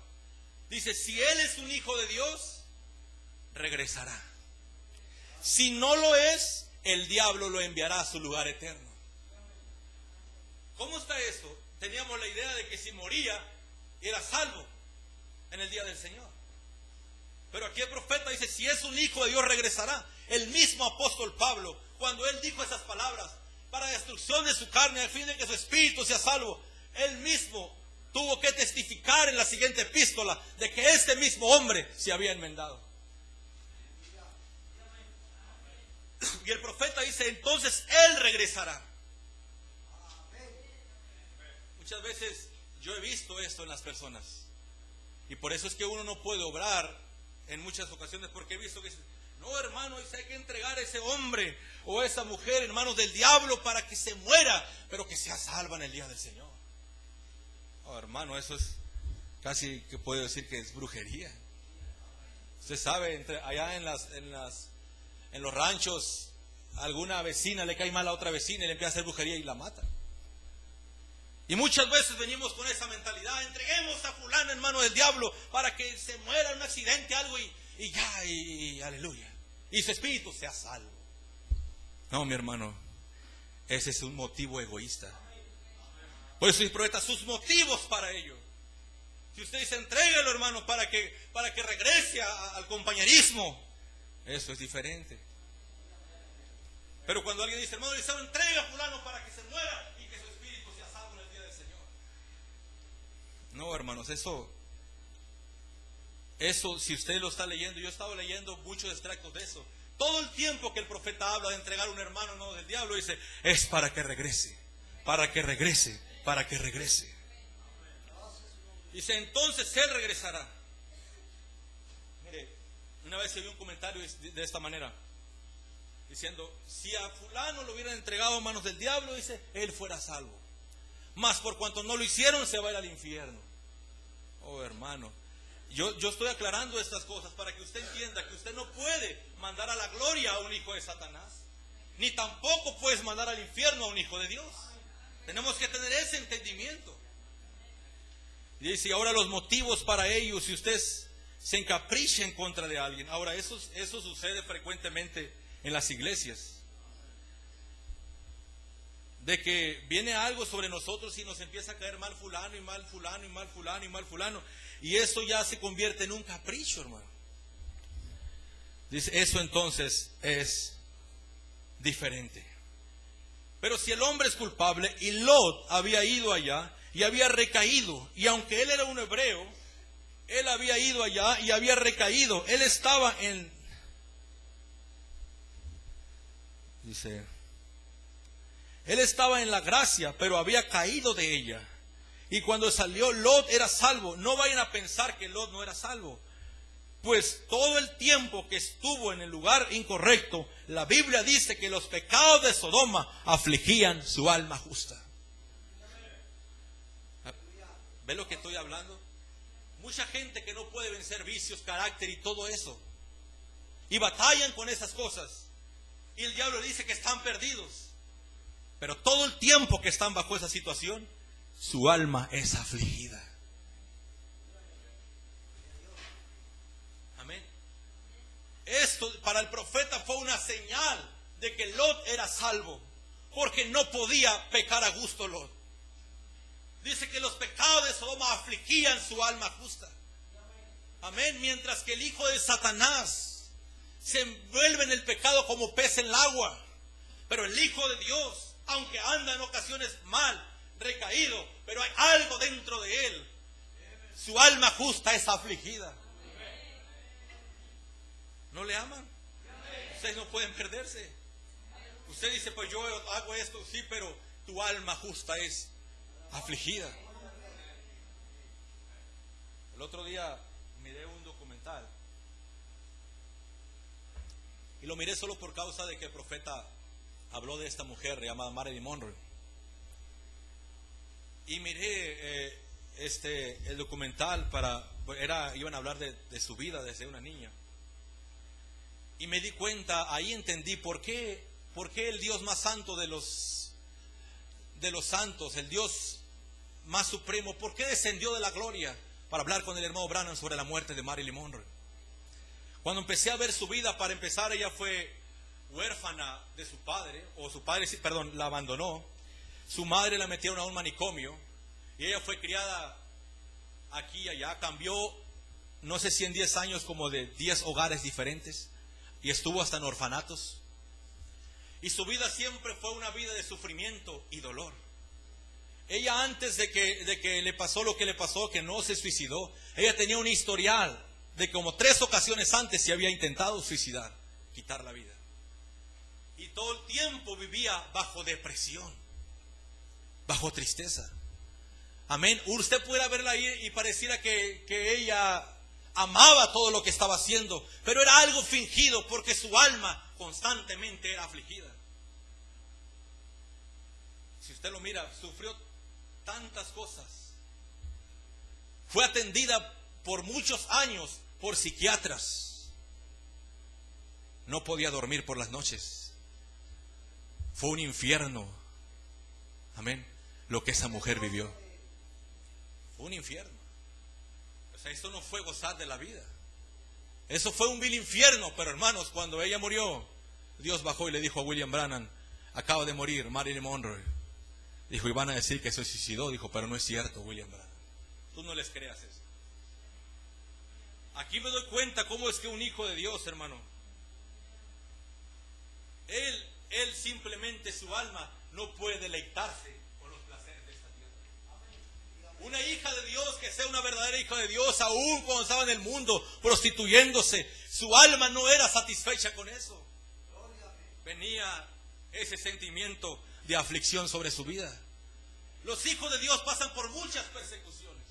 S2: Dice, si él es un hijo de Dios, regresará. Si no lo es, el diablo lo enviará a su lugar eterno. ¿Cómo está eso? Teníamos la idea de que si moría, era salvo en el día del Señor. Pero aquí el profeta dice, si es un hijo de Dios, regresará. El mismo apóstol Pablo, cuando él dijo esas palabras, para destrucción de su carne, al fin de que su espíritu sea salvo, él mismo tuvo que testificar en la siguiente epístola de que este mismo hombre se había enmendado. Y el profeta dice, entonces él regresará. Muchas veces yo he visto esto en las personas. Y por eso es que uno no puede obrar en muchas ocasiones, porque he visto que no, hermano, hay que entregar a ese hombre o a esa mujer en manos del diablo para que se muera, pero que sea salva en el día del Señor. Oh, hermano, eso es casi que puedo decir que es brujería. Usted sabe, allá en los ranchos, alguna vecina le cae mal a otra vecina y le empieza a hacer brujería y la mata. Y muchas veces venimos con esa mentalidad, entreguemos a fulano en manos del diablo para que se muera en un accidente, algo y aleluya. Y su espíritu sea salvo. No, mi hermano, ese es un motivo egoísta. Por eso el profeta, sus motivos para ello. Si usted dice, entrégalo, hermano, para que regrese al compañerismo, eso es diferente. Pero cuando alguien dice, hermano, Eliseo, entrega a fulano para que se muera y que su espíritu sea salvo en el día del Señor. No, hermanos, eso, si usted lo está leyendo, yo he estado leyendo muchos extractos de eso. Todo el tiempo que el profeta habla de entregar a un hermano en manos del diablo, dice, es para que regrese, para que regrese, para que regrese. Dice, entonces él regresará. Mire, una vez se vio un comentario de esta manera, diciendo, si a fulano lo hubieran entregado en manos del diablo, dice, él fuera salvo. Mas por cuanto no lo hicieron, se va a ir al infierno. Oh, hermano, yo estoy aclarando estas cosas para que usted entienda que usted no puede mandar a la gloria a un hijo de Satanás, ni tampoco puedes mandar al infierno a un hijo de Dios. Tenemos que tener ese entendimiento. Y dice, ahora los motivos para ello, si usted se encapricha en contra de alguien. Ahora, eso sucede frecuentemente en las iglesias. De que viene algo sobre nosotros y nos empieza a caer mal fulano y mal fulano y mal fulano y mal fulano. Y eso ya se convierte en un capricho, hermano. Dice, eso entonces es diferente. Pero si el hombre es culpable y Lot había ido allá y había recaído, y aunque él era un hebreo, él había ido allá y había recaído, él estaba él estaba en la gracia, pero había caído de ella. Y cuando salió, Lot era salvo. No vayan a pensar que Lot no era salvo, pues todo el tiempo que estuvo en el lugar incorrecto, la Biblia dice que los pecados de Sodoma afligían su alma justa. ¿Ve lo que estoy hablando? Mucha gente que no puede vencer vicios, carácter y todo eso, y batallan con esas cosas, y el diablo dice que están perdidos. Pero todo el tiempo que están bajo esa situación, su alma es afligida. Amén. Esto para el profeta fue una señal de que Lot era salvo, porque no podía pecar a gusto Lot. Dice que los pecados de Sodoma afligían su alma justa. Amén. Mientras que el hijo de Satanás se envuelve en el pecado como pez en el agua. Pero el hijo de Dios aunque anda en ocasiones mal, recaído, pero hay algo dentro de él. Su alma justa es afligida. ¿No le aman? Ustedes no pueden perderse. Usted dice, pues yo hago esto, sí, pero tu alma justa es afligida. El otro día miré un documental y lo miré solo por causa de que el profeta habló de esta mujer llamada Marilyn Monroe. Y miré el documental iban a hablar de su vida desde una niña. Y me di cuenta, ahí entendí por qué el Dios más santo de los santos, el Dios más supremo, por qué descendió de la gloria para hablar con el hermano Branham sobre la muerte de Marilyn Monroe. Cuando empecé a ver su vida, para empezar, ella fue huérfana de su padre, la abandonó. Su madre la metieron a un manicomio y ella fue criada aquí y allá. Cambió, no sé si en 10 años, como de 10 hogares diferentes, y estuvo hasta en orfanatos. Y su vida siempre fue una vida de sufrimiento y dolor. Ella, antes de que le pasó lo que le pasó, que no se suicidó, ella tenía un historial de como 3 ocasiones antes se había intentado suicidar, quitar la vida. Y todo el tiempo vivía bajo depresión, bajo tristeza. Amén. Usted pudiera verla ahí y pareciera que ella amaba todo lo que estaba haciendo, pero era algo fingido porque su alma constantemente era afligida. Si usted lo mira, sufrió tantas cosas. Fue atendida por muchos años por psiquiatras. No podía dormir por las noches. Fue un infierno. Amén. Lo que esa mujer vivió. Fue un infierno. O sea, esto no fue gozar de la vida. Eso fue un vil infierno. Pero hermanos, cuando ella murió, Dios bajó y le dijo a William Branham: acaba de morir Marilyn Monroe. Dijo, y van a decir que se suicidó. Dijo, pero no es cierto, William Branham. Tú no les creas eso. Aquí me doy cuenta cómo es que un hijo de Dios, hermano, él simplemente, su alma no puede deleitarse con los placeres de esta tierra. Una hija de Dios, que sea una verdadera hija de Dios, aún cuando estaba en el mundo prostituyéndose, su alma no era satisfecha con eso. Venía ese sentimiento de aflicción sobre su vida. Los hijos de Dios pasan por muchas persecuciones.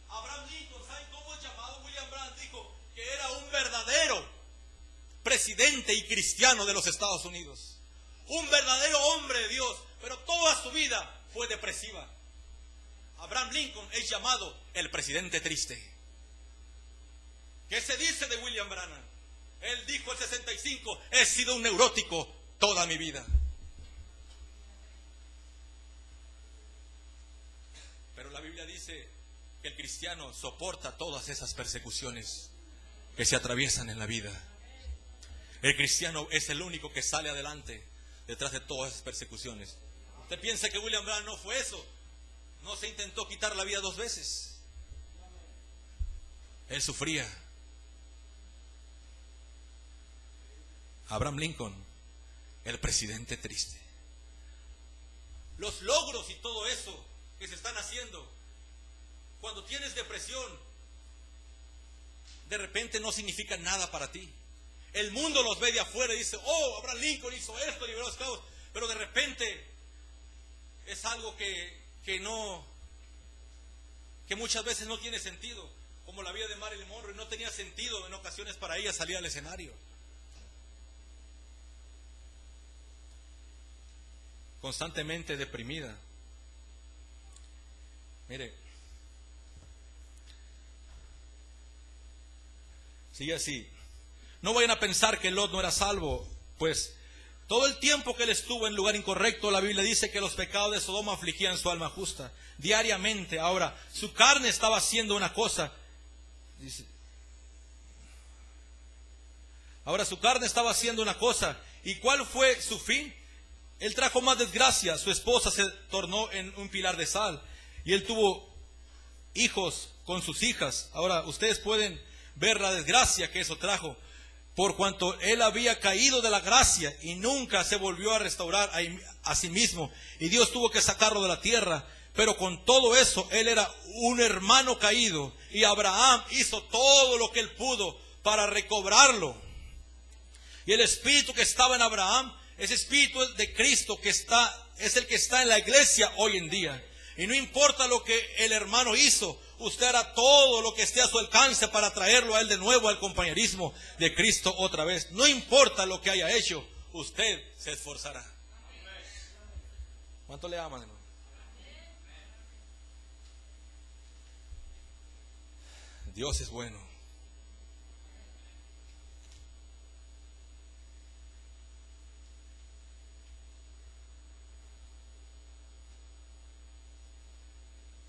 S2: Abraham Lincoln, ¿saben cómo es llamado? William Branham dijo que era un verdadero presidente y cristiano de los Estados Unidos. Un verdadero hombre de Dios, pero toda su vida fue depresiva. Abraham Lincoln es llamado el presidente triste. ¿Qué se dice de William Branham? Él dijo en 65, he sido un neurótico toda mi vida. Pero la Biblia dice que el cristiano soporta todas esas persecuciones que se atraviesan en la vida. El cristiano es el único que sale adelante detrás de todas esas persecuciones. ¿Usted piensa que William Branham no fue eso? No se intentó quitar la vida 2 veces. Él sufría. Abraham Lincoln, el presidente triste. Los logros y todo eso que se están haciendo, cuando tienes depresión, de repente no significa nada para ti. El mundo los ve de afuera y dice, oh, Abraham Lincoln hizo esto, liberó a los esclavos, pero de repente es algo que muchas veces no tiene sentido, como la vida de Marilyn Monroe. No tenía sentido en ocasiones para ella salir al escenario. Constantemente deprimida. Mire, sigue así. No vayan a pensar que Lot no era salvo, pues todo el tiempo que él estuvo en lugar incorrecto, la Biblia dice que los pecados de Sodoma afligían su alma justa diariamente. Ahora, su carne estaba haciendo una cosa. Dice, ahora su carne estaba haciendo una cosa. ¿Y cuál fue su fin? Él trajo más desgracia. Su esposa se tornó en un pilar de sal. Y él tuvo hijos con sus hijas. Ahora, ustedes pueden ver la desgracia que eso trajo. por cuanto él había caído de la gracia y nunca se volvió a restaurar a sí mismo, y Dios tuvo que sacarlo de la tierra. Pero con todo eso, él era un hermano caído, y Abraham hizo todo lo que él pudo para recobrarlo. Y el espíritu que estaba en Abraham, ese espíritu de Cristo es el que está en la iglesia hoy en día. Y no importa lo que el hermano hizo, usted hará todo lo que esté a su alcance para traerlo a él de nuevo al compañerismo de Cristo otra vez. No importa lo que haya hecho, usted se esforzará. ¿Cuánto le aman, hermano? Dios es bueno.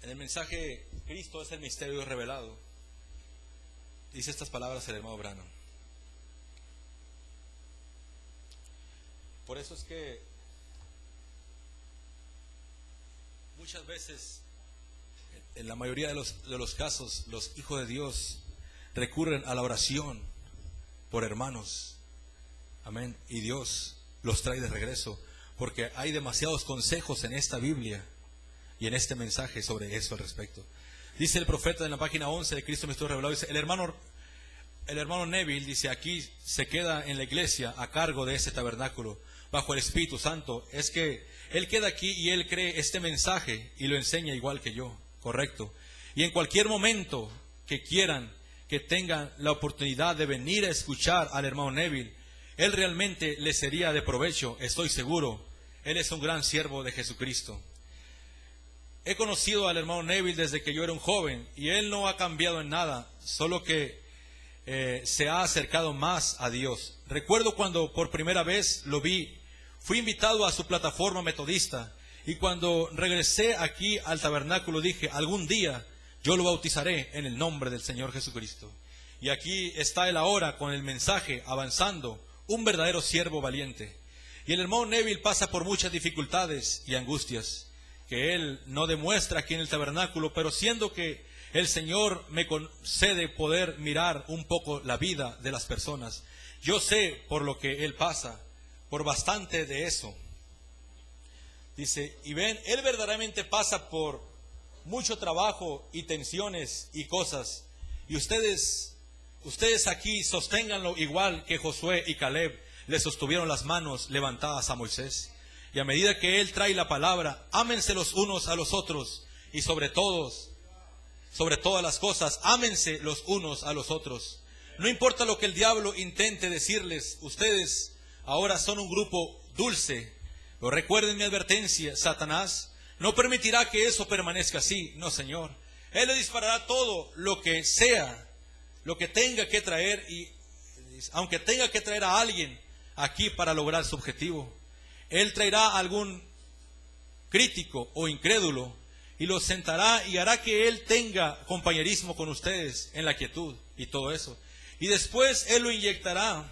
S2: En el mensaje, Cristo es el misterio revelado. Dice estas palabras el hermano Branham. Por eso es que muchas veces, en la mayoría de los casos, los hijos de Dios recurren a la oración por hermanos. Amén. Y Dios los trae de regreso, porque hay demasiados consejos en esta Biblia y en este mensaje sobre eso al respecto. Dice el profeta en la página 11 de Cristo Misterio Revelado, dice, el hermano Neville, dice, aquí se queda en la iglesia a cargo de ese tabernáculo bajo el Espíritu Santo. Es que él queda aquí y él cree este mensaje y lo enseña igual que yo. Correcto. Y en cualquier momento que quieran, que tengan la oportunidad de venir a escuchar al hermano Neville, él realmente les sería de provecho, estoy seguro. Él es un gran siervo de Jesucristo. He conocido al hermano Neville desde que yo era un joven y él no ha cambiado en nada, solo que se ha acercado más a Dios. Recuerdo cuando por primera vez lo vi, fui invitado a su plataforma metodista. Y cuando regresé aquí al tabernáculo dije, algún día yo lo bautizaré en el nombre del Señor Jesucristo. Y aquí está él ahora con el mensaje avanzando, un verdadero siervo valiente. Y el hermano Neville pasa por muchas dificultades y angustias que él no demuestra aquí en el tabernáculo, pero siendo que el Señor me concede poder mirar un poco la vida de las personas, yo sé por lo que él pasa, por bastante de eso. Dice, y ven, él verdaderamente pasa por mucho trabajo y tensiones y cosas. Y ustedes aquí sosténganlo igual que Josué y Caleb le sostuvieron las manos levantadas a Moisés. Y a medida que él trae la palabra, ámense los unos a los otros. Y sobre todas las cosas, ámense los unos a los otros. No importa lo que el diablo intente decirles, ustedes ahora son un grupo dulce. Pero recuerden mi advertencia, Satanás no permitirá que eso permanezca así. No, Señor. Él le disparará todo lo que sea, lo que tenga que traer, y aunque tenga que traer a alguien aquí para lograr su objetivo. Él traerá a algún crítico o incrédulo y lo sentará y hará que él tenga compañerismo con ustedes en la quietud y todo eso. Y después él lo inyectará.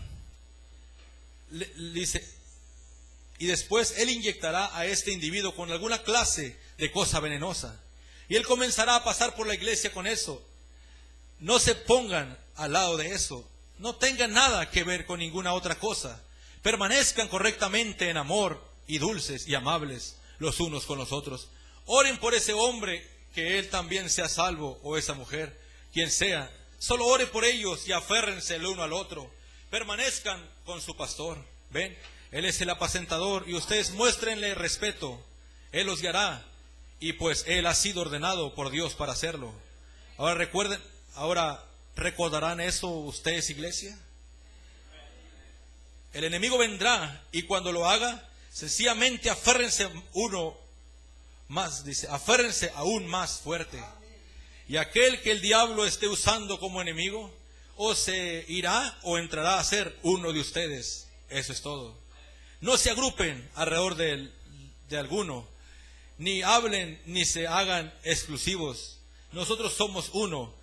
S2: Y después él inyectará a este individuo con alguna clase de cosa venenosa. Y él comenzará a pasar por la iglesia con eso. No se pongan al lado de eso. No tengan nada que ver con ninguna otra cosa. Permanezcan correctamente en amor y dulces y amables los unos con los otros. Oren por ese hombre, que él también sea salvo, o esa mujer, quien sea. Solo oren por ellos y aférrense el uno al otro. Permanezcan con su pastor. ¿Ven? Él es el apacentador y ustedes muéstrenle respeto. Él los guiará y pues él ha sido ordenado por Dios para hacerlo. Ahora recordarán eso ustedes, iglesia. El enemigo vendrá y cuando lo haga, sencillamente aférrense uno más, dice, aférrense aún más fuerte. Y aquel que el diablo esté usando como enemigo, o se irá o entrará a ser uno de ustedes. Eso es todo. No se agrupen alrededor de alguno, ni hablen ni se hagan exclusivos. Nosotros somos uno.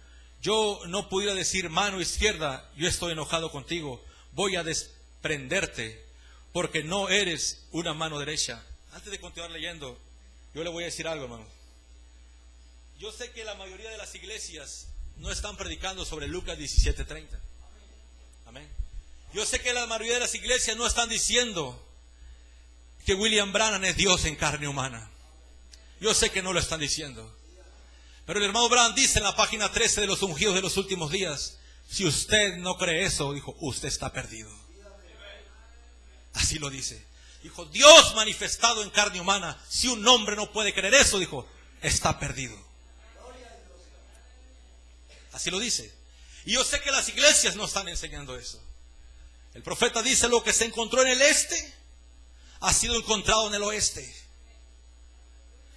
S2: Yo no pudiera decir mano izquierda, yo estoy enojado contigo, voy a desprenderte, porque no eres una mano derecha. Antes de continuar leyendo, yo le voy a decir algo, hermano. Yo sé que la mayoría de las iglesias no están predicando sobre Lucas 17:30. Amén. Yo sé que la mayoría de las iglesias no están diciendo que William Branham es Dios en carne humana. Yo sé que no lo están diciendo. Pero el hermano Branham dice en la página 13 de los ungidos de los últimos días, si usted no cree eso, dijo, usted está perdido. Así lo dice. Dijo, Dios manifestado en carne humana. Si un hombre no puede creer eso, dijo, está perdido. Así lo dice. Y yo sé que las iglesias no están enseñando eso. El profeta dice, lo que se encontró en el este ha sido encontrado en el oeste.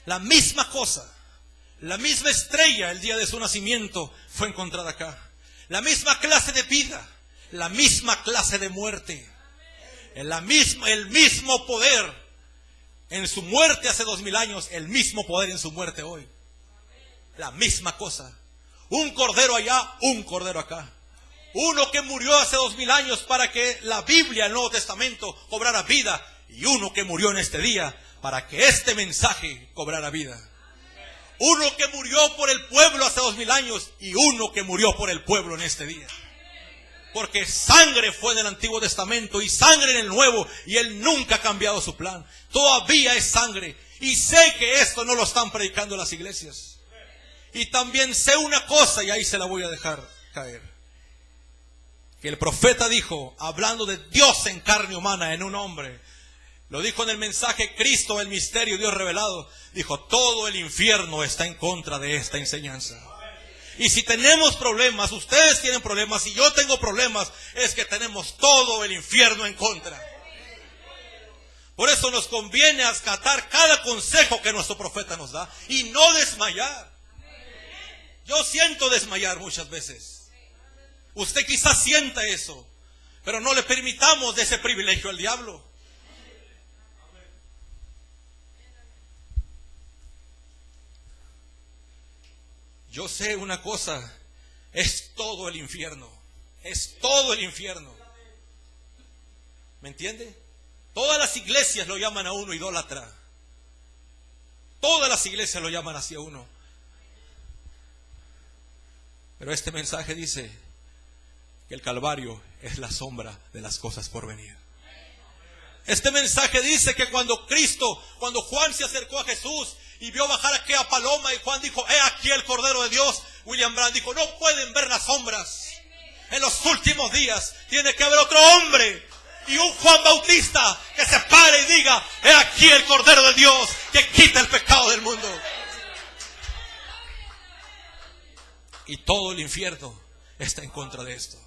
S2: La misma cosa, la misma estrella el día de su nacimiento fue encontrada acá. La misma clase de vida, la misma clase de muerte. El mismo poder en su muerte hace 2000 años, el mismo poder en su muerte hoy. La misma cosa. Un cordero allá, un cordero acá. Uno que murió hace 2000 años para que la Biblia, el Nuevo Testamento, cobrara vida. Y uno que murió en este día para que este mensaje cobrara vida. Uno que murió por el pueblo hace 2000 años y uno que murió por el pueblo en este día. Porque sangre fue en el Antiguo Testamento y sangre en el Nuevo, y Él nunca ha cambiado su plan. Todavía es sangre. Y sé que esto no lo están predicando las iglesias. Y también sé una cosa, y ahí se la voy a dejar caer. Que el profeta dijo, hablando de Dios en carne humana, en un hombre, lo dijo en el mensaje Cristo, el misterio Dios revelado. Dijo, todo el infierno está en contra de esta enseñanza. Y si tenemos problemas, ustedes tienen problemas, y yo tengo problemas, es que tenemos todo el infierno en contra. Por eso nos conviene acatar cada consejo que nuestro profeta nos da y no desmayar. Yo siento desmayar muchas veces. Usted quizás sienta eso, pero no le permitamos de ese privilegio al diablo. Yo sé una cosa, es todo el infierno, es todo el infierno. ¿Me entiende? Todas las iglesias lo llaman a uno idólatra. Todas las iglesias lo llaman hacia uno. Pero este mensaje dice que el Calvario es la sombra de las cosas por venir. Este mensaje dice que cuando Juan se acercó a Jesús y vio bajar aquella paloma y Juan dijo, he aquí el Cordero de Dios, William Branham dijo, no pueden ver las sombras. En los últimos días tiene que haber otro hombre y un Juan Bautista que se pare y diga, he aquí el Cordero de Dios que quita el pecado del mundo. Y todo el infierno está en contra de esto.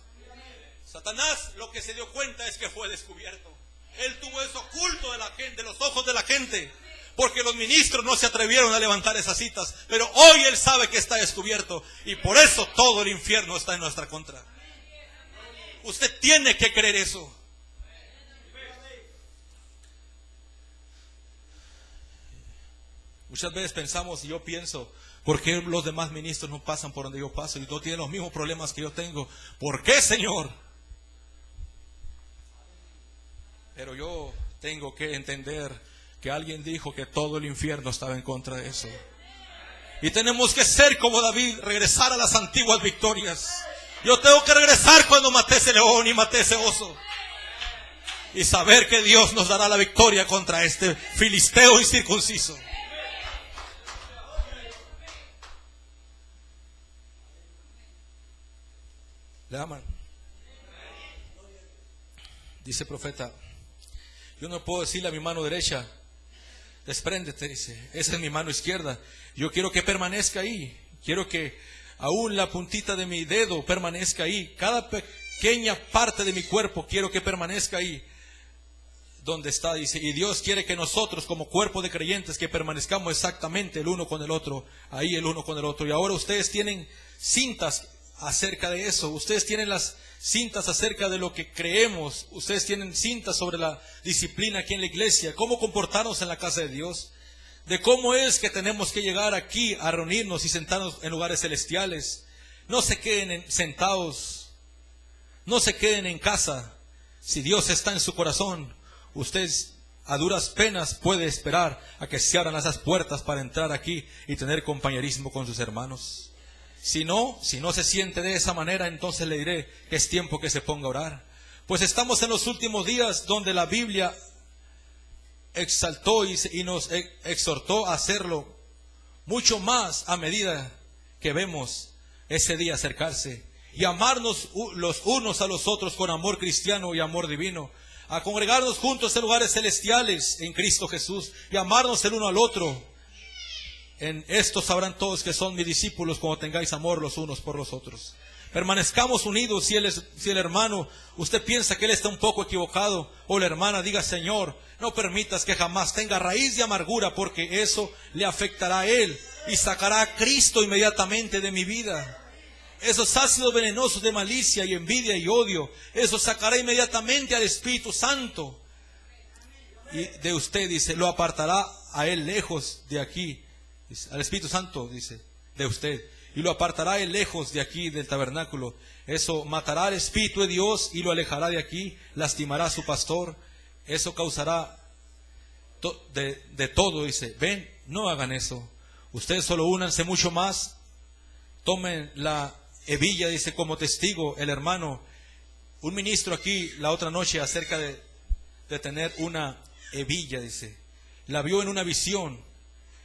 S2: Satanás lo que se dio cuenta es que fue descubierto. Él tuvo eso oculto de la gente, de los ojos de la gente, porque los ministros no se atrevieron a levantar esas citas. Pero hoy él sabe que está descubierto y por eso todo el infierno está en nuestra contra. Usted tiene que creer eso. Muchas veces pensamos, y yo pienso, ¿por qué los demás ministros no pasan por donde yo paso y no tienen los mismos problemas que yo tengo? ¿Por qué, Señor? Pero yo tengo que entender que alguien dijo que todo el infierno estaba en contra de eso. Y tenemos que ser como David, regresar a las antiguas victorias. Yo tengo que regresar cuando maté ese león y maté ese oso. Y saber que Dios nos dará la victoria contra este filisteo incircunciso. ¿Le aman? Dice el profeta, yo no puedo decirle a mi mano derecha, despréndete, dice, esa es mi mano izquierda. Yo quiero que permanezca ahí. Quiero que aún la puntita de mi dedo permanezca ahí. Cada pequeña parte de mi cuerpo quiero que permanezca ahí. Donde está, dice, y Dios quiere que nosotros como cuerpo de creyentes que permanezcamos exactamente el uno con el otro, ahí el uno con el otro. Y ahora ustedes tienen cintas acerca de eso. Ustedes tienen las cintas acerca de lo que creemos. Ustedes tienen cintas sobre la disciplina aquí en la iglesia, cómo comportarnos en la casa de Dios, de cómo es que tenemos que llegar aquí a reunirnos y sentarnos en lugares celestiales. No se queden sentados, no se queden en casa. Si Dios está en su corazón, usted a duras penas puede esperar a que se abran esas puertas para entrar aquí y tener compañerismo con sus hermanos. Si no se siente de esa manera, entonces le diré que es tiempo que se ponga a orar.
S3: Pues estamos en los últimos días donde la Biblia exaltó y nos exhortó a hacerlo mucho más a medida que vemos ese día acercarse, y amarnos los unos a los otros con amor cristiano y amor divino, a congregarnos juntos en lugares celestiales en Cristo Jesús y amarnos el uno al otro. En esto sabrán todos que son mis discípulos, cuando tengáis amor los unos por los otros. Permanezcamos unidos. Si el hermano, usted piensa que él está un poco equivocado, o la hermana, diga: Señor, no permitas que jamás tenga raíz de amargura, porque eso le afectará a él y sacará a Cristo inmediatamente de mi vida. Esos ácidos venenosos de malicia y envidia y odio, eso sacará inmediatamente al Espíritu Santo y de usted, dice, lo apartará a él lejos de aquí. Dice, al Espíritu Santo, dice, de usted, y lo apartará a él lejos de aquí, del tabernáculo. Eso matará al Espíritu de Dios y lo alejará de aquí, lastimará a su pastor. Eso causará de todo, dice. Ven, no hagan eso. Ustedes solo únanse mucho más. Tomen la hebilla, dice, como testigo. El hermano, un ministro aquí la otra noche, acerca de tener una hebilla, dice, la vio en una visión.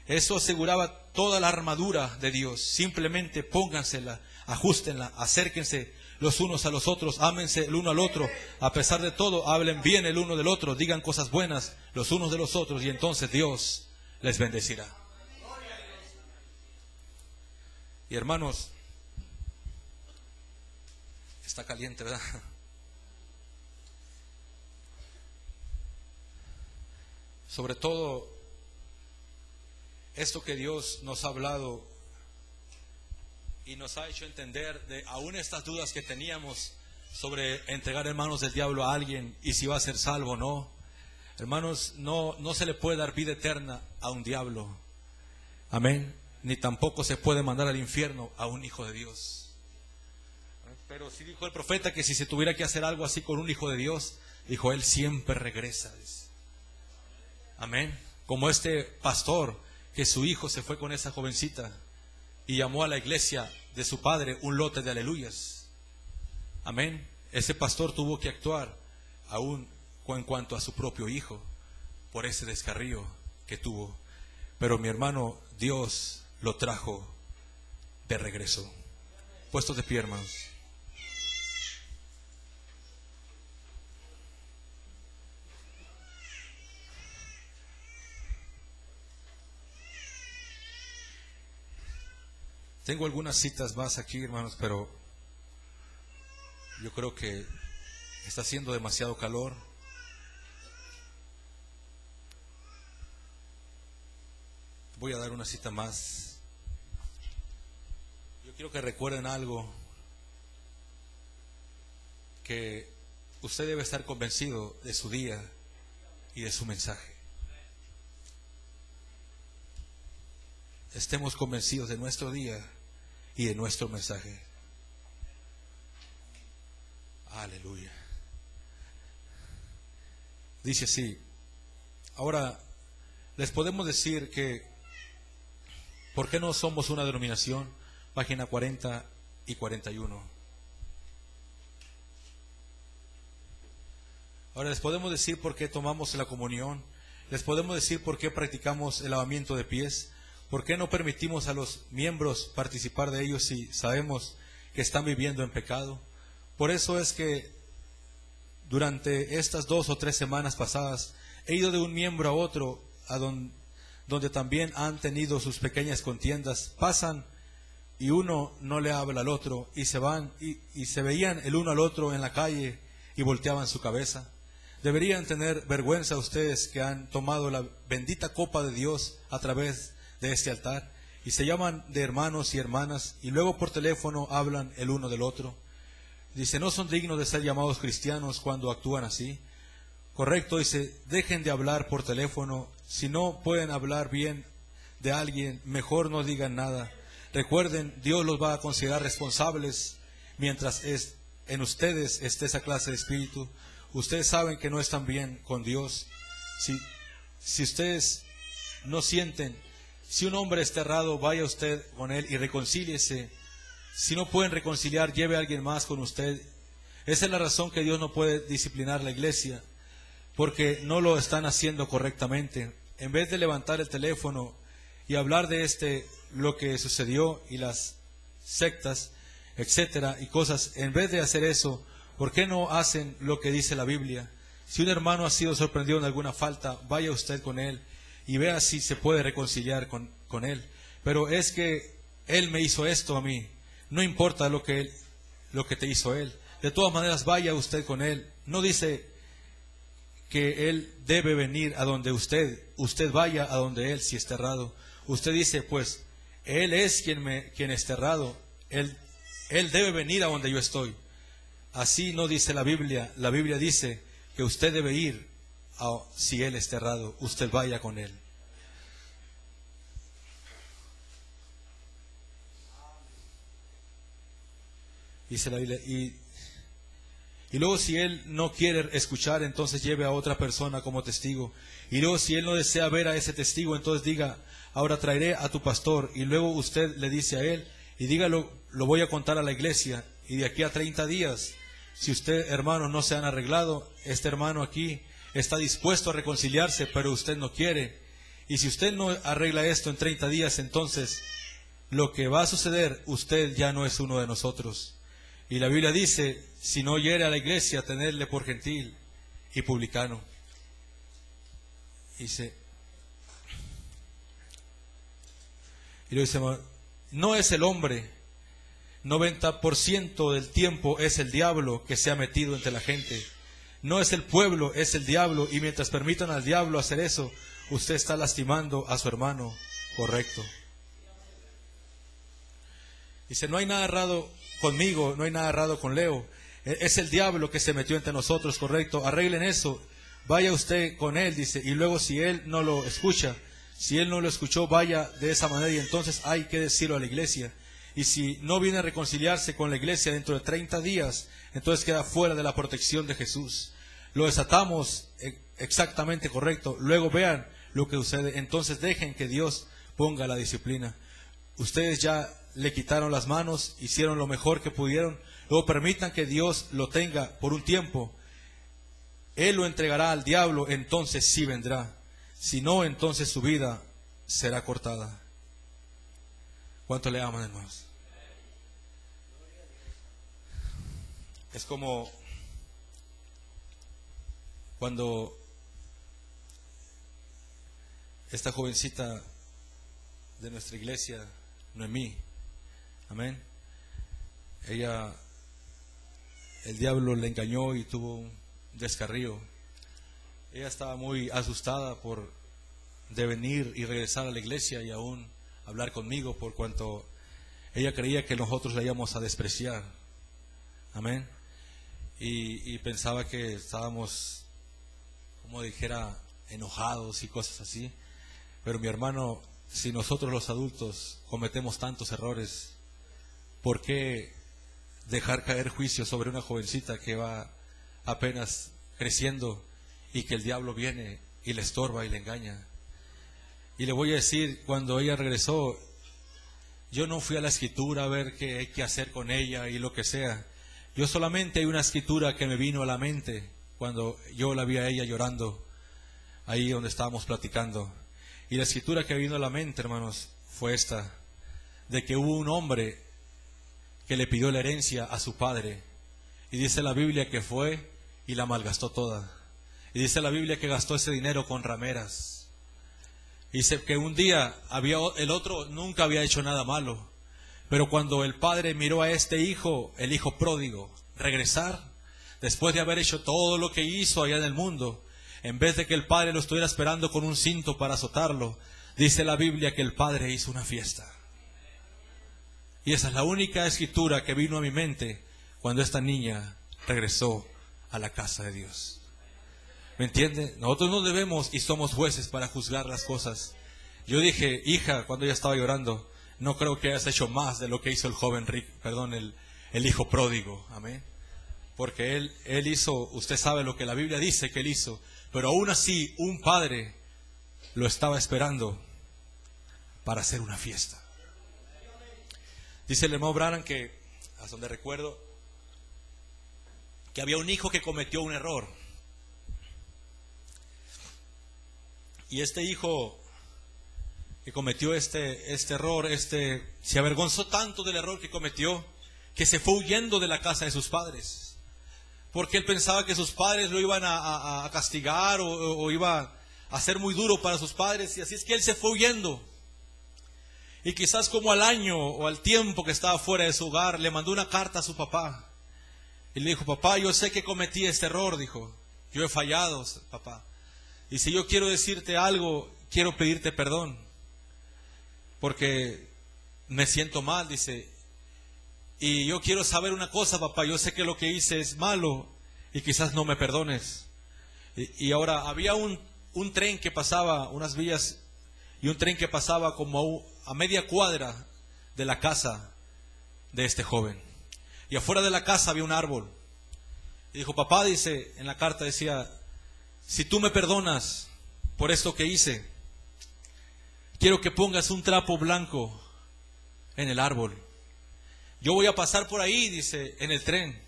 S3: Eso aseguraba toda la armadura de Dios. Simplemente póngansela, ajustenla, acérquense los unos a los otros, ámense el uno al otro. A pesar de todo, hablen bien el uno del otro, digan cosas buenas los unos de los otros, y entonces Dios les bendecirá. Y hermanos, está caliente, ¿verdad? Sobre todo, esto que Dios nos ha hablado y nos ha hecho entender de aún estas dudas que teníamos sobre entregar en manos del diablo a alguien y si va a ser salvo o no. Hermanos, no se le puede dar vida eterna a un diablo. Amén. Ni tampoco se puede mandar al infierno a un hijo de Dios. Pero sí dijo el profeta que si se tuviera que hacer algo así con un hijo de Dios, dijo, él siempre regresa. Amén. Como este pastor, que su hijo se fue con esa jovencita y llamó a la iglesia de su padre un lote de aleluyas. Amén. Ese pastor tuvo que actuar aún en cuanto a su propio hijo por ese descarrío que tuvo. Pero mi hermano, Dios lo trajo de regreso. Puestos de pie, hermanos. Tengo algunas citas más aquí, hermanos, pero yo creo que está haciendo demasiado calor. Voy a dar una cita más. Yo quiero que recuerden algo, que usted debe estar convencido de su día y de su mensaje. Estemos convencidos de nuestro día y de nuestro mensaje. Aleluya. Dice así. Ahora les podemos decir que ¿por qué no somos una denominación? Página 40 y 41. Ahora les podemos decir por qué tomamos la comunión. Les podemos decir por qué practicamos el lavamiento de pies. ¿Por qué no permitimos a los miembros participar de ellos si sabemos que están viviendo en pecado? Por eso es que durante estas 2 o 3 semanas pasadas he ido de un miembro a otro, a donde también han tenido sus pequeñas contiendas. Pasan y uno no le habla al otro y se van y se veían el uno al otro en la calle y volteaban su cabeza. Deberían tener vergüenza ustedes que han tomado la bendita copa de Dios a través de este altar y se llaman de hermanos y hermanas y luego por teléfono hablan el uno del otro. Dice, no son dignos de ser llamados cristianos cuando actúan así. Correcto, dice, dejen de hablar por teléfono. Si no pueden hablar bien de alguien, mejor no digan nada. Recuerden, Dios los va a considerar responsables mientras en ustedes esté esa clase de espíritu. Ustedes saben que no están bien con Dios. Si ustedes no sienten, si un hombre está errado, vaya usted con él y reconcíliese. Si no pueden reconciliar, lleve a alguien más con usted. Esa es la razón que Dios no puede disciplinar la iglesia, porque no lo están haciendo correctamente. En vez de levantar el teléfono y hablar de lo que sucedió y las sectas, etcétera, y cosas, en vez de hacer eso, ¿por qué no hacen lo que dice la Biblia? Si un hermano ha sido sorprendido en alguna falta, vaya usted con él y vea si se puede reconciliar con él. Pero es que él me hizo esto a mí. No importa lo que te hizo él. De todas maneras, vaya usted con él. No dice que él debe venir a donde usted vaya a donde él si está errado. Usted dice, pues, él es quien está errado. Él debe venir a donde yo estoy. Así no dice la Biblia. La Biblia dice que usted debe ir si él está errado. Usted vaya con él. Dice la Biblia, y luego si él no quiere escuchar, entonces lleve a otra persona como testigo. Y luego si él no desea ver a ese testigo, entonces diga, ahora traeré a tu pastor. Y luego usted le dice a él, y dígalo, lo voy a contar a la iglesia. Y de aquí a 30 días, si usted, hermano, no se han arreglado, este hermano aquí está dispuesto a reconciliarse, pero usted no quiere. Y si usted no arregla esto en 30 días, entonces lo que va a suceder, usted ya no es uno de nosotros. Y la Biblia dice, si no hiere a la iglesia, tenerle por gentil y publicano. Dice, y lo dice, no es el hombre, 90% del tiempo es el diablo que se ha metido entre la gente. No es el pueblo, es el diablo. Y mientras permitan al diablo hacer eso, usted está lastimando a su hermano. Correcto. Dice, no hay nada errado conmigo, no hay nada errado con Leo. Es el diablo que se metió entre nosotros, correcto. Arreglen eso. Vaya usted con él, dice. Y luego si él no lo escucha, si él no lo escuchó, vaya de esa manera. Y entonces hay que decirlo a la iglesia. Y si no viene a reconciliarse con la iglesia dentro de 30 días, entonces queda fuera de la protección de Jesús. Lo desatamos exactamente correcto. Luego vean lo que sucede. Entonces dejen que Dios ponga la disciplina. Ustedes ya le quitaron las manos, hicieron lo mejor que pudieron. Luego permitan que Dios lo tenga por un tiempo. Él lo entregará al diablo, entonces sí vendrá. Si no, entonces su vida será cortada. ¿Cuánto le aman, hermanos? Es como cuando esta jovencita de nuestra iglesia, Noemí, amén, ella, el diablo le engañó y tuvo un descarrío. Ella estaba muy asustada de venir y regresar a la iglesia y aún hablar conmigo, por cuanto ella creía que nosotros la íbamos a despreciar, amén, y pensaba que estábamos, como dijera, enojados y cosas así. Pero mi hermano, si nosotros los adultos cometemos tantos errores, ¿por qué dejar caer juicio sobre una jovencita que va apenas creciendo y que el diablo viene y le estorba y le engaña? Y le voy a decir, cuando ella regresó, yo no fui a la escritura a ver qué hay que hacer con ella y lo que sea. Yo solamente hay una escritura que me vino a la mente cuando yo la vi a ella llorando ahí donde estábamos platicando. Y la escritura que vino a la mente, hermanos, fue esta: de que hubo un hombre que le pidió la herencia a su padre. Y dice la Biblia que fue y la malgastó toda. Y dice la Biblia que gastó ese dinero con rameras. Dice que un día el otro nunca había hecho nada malo. Pero cuando el padre miró a este hijo, el hijo pródigo, regresar, después de haber hecho todo lo que hizo allá en el mundo, en vez de que el padre lo estuviera esperando con un cinto para azotarlo, dice la Biblia que el padre hizo una fiesta. Y esa es la única escritura que vino a mi mente cuando esta niña regresó a la casa de Dios. ¿Me entiende? Nosotros no debemos y somos jueces para juzgar las cosas. Yo dije, hija, cuando ella estaba llorando, no creo que hayas hecho más de lo que hizo el joven el hijo pródigo. Amén. Porque él hizo, usted sabe lo que la Biblia dice que él hizo, pero aún así un padre lo estaba esperando para hacer una fiesta. Dice el hermano Branham que, hasta donde recuerdo, que había un hijo que cometió un error. Y este hijo que cometió este error, se avergonzó tanto del error que cometió, que se fue huyendo de la casa de sus padres. Porque él pensaba que sus padres lo iban a castigar o iba a ser muy duro para sus padres. Y así es que él se fue huyendo. Y quizás como al año o al tiempo que estaba fuera de su hogar, le mandó una carta a su papá. Y le dijo: papá, yo sé que cometí este error, dijo. Yo he fallado, papá. Y si yo quiero decirte algo, quiero pedirte perdón. Porque me siento mal, dice. Y yo quiero saber una cosa, papá. Yo sé que lo que hice es malo y quizás no me perdones. Y ahora había un tren que pasaba, unas vías, y un tren que pasaba como a media cuadra de la casa de este joven. Y afuera de la casa había un árbol. Y dijo: papá, dice, en la carta decía: si tú me perdonas por esto que hice, quiero que pongas un trapo blanco en el árbol. Yo voy a pasar por ahí, dice, en el tren.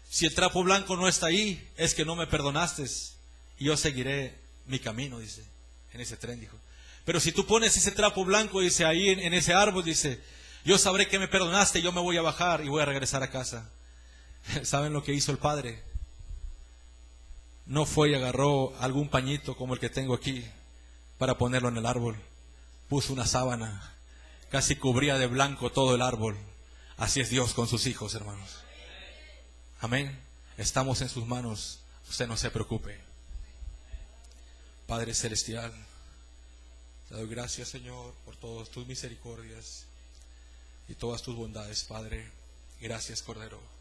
S3: Si el trapo blanco no está ahí, es que no me perdonaste. Y yo seguiré mi camino, dice, en ese tren, dijo. Pero si tú pones ese trapo blanco, dice, ahí en ese árbol, dice, yo sabré que me perdonaste, yo me voy a bajar y voy a regresar a casa. ¿Saben lo que hizo el padre? No fue y agarró algún pañito como el que tengo aquí para ponerlo en el árbol. Puso una sábana, casi cubría de blanco todo el árbol. Así es Dios con sus hijos, hermanos. Amén. Estamos en sus manos. Usted no se preocupe. Padre celestial, te doy gracias, Señor, por todas tus misericordias y todas tus bondades, Padre. Gracias, Cordero.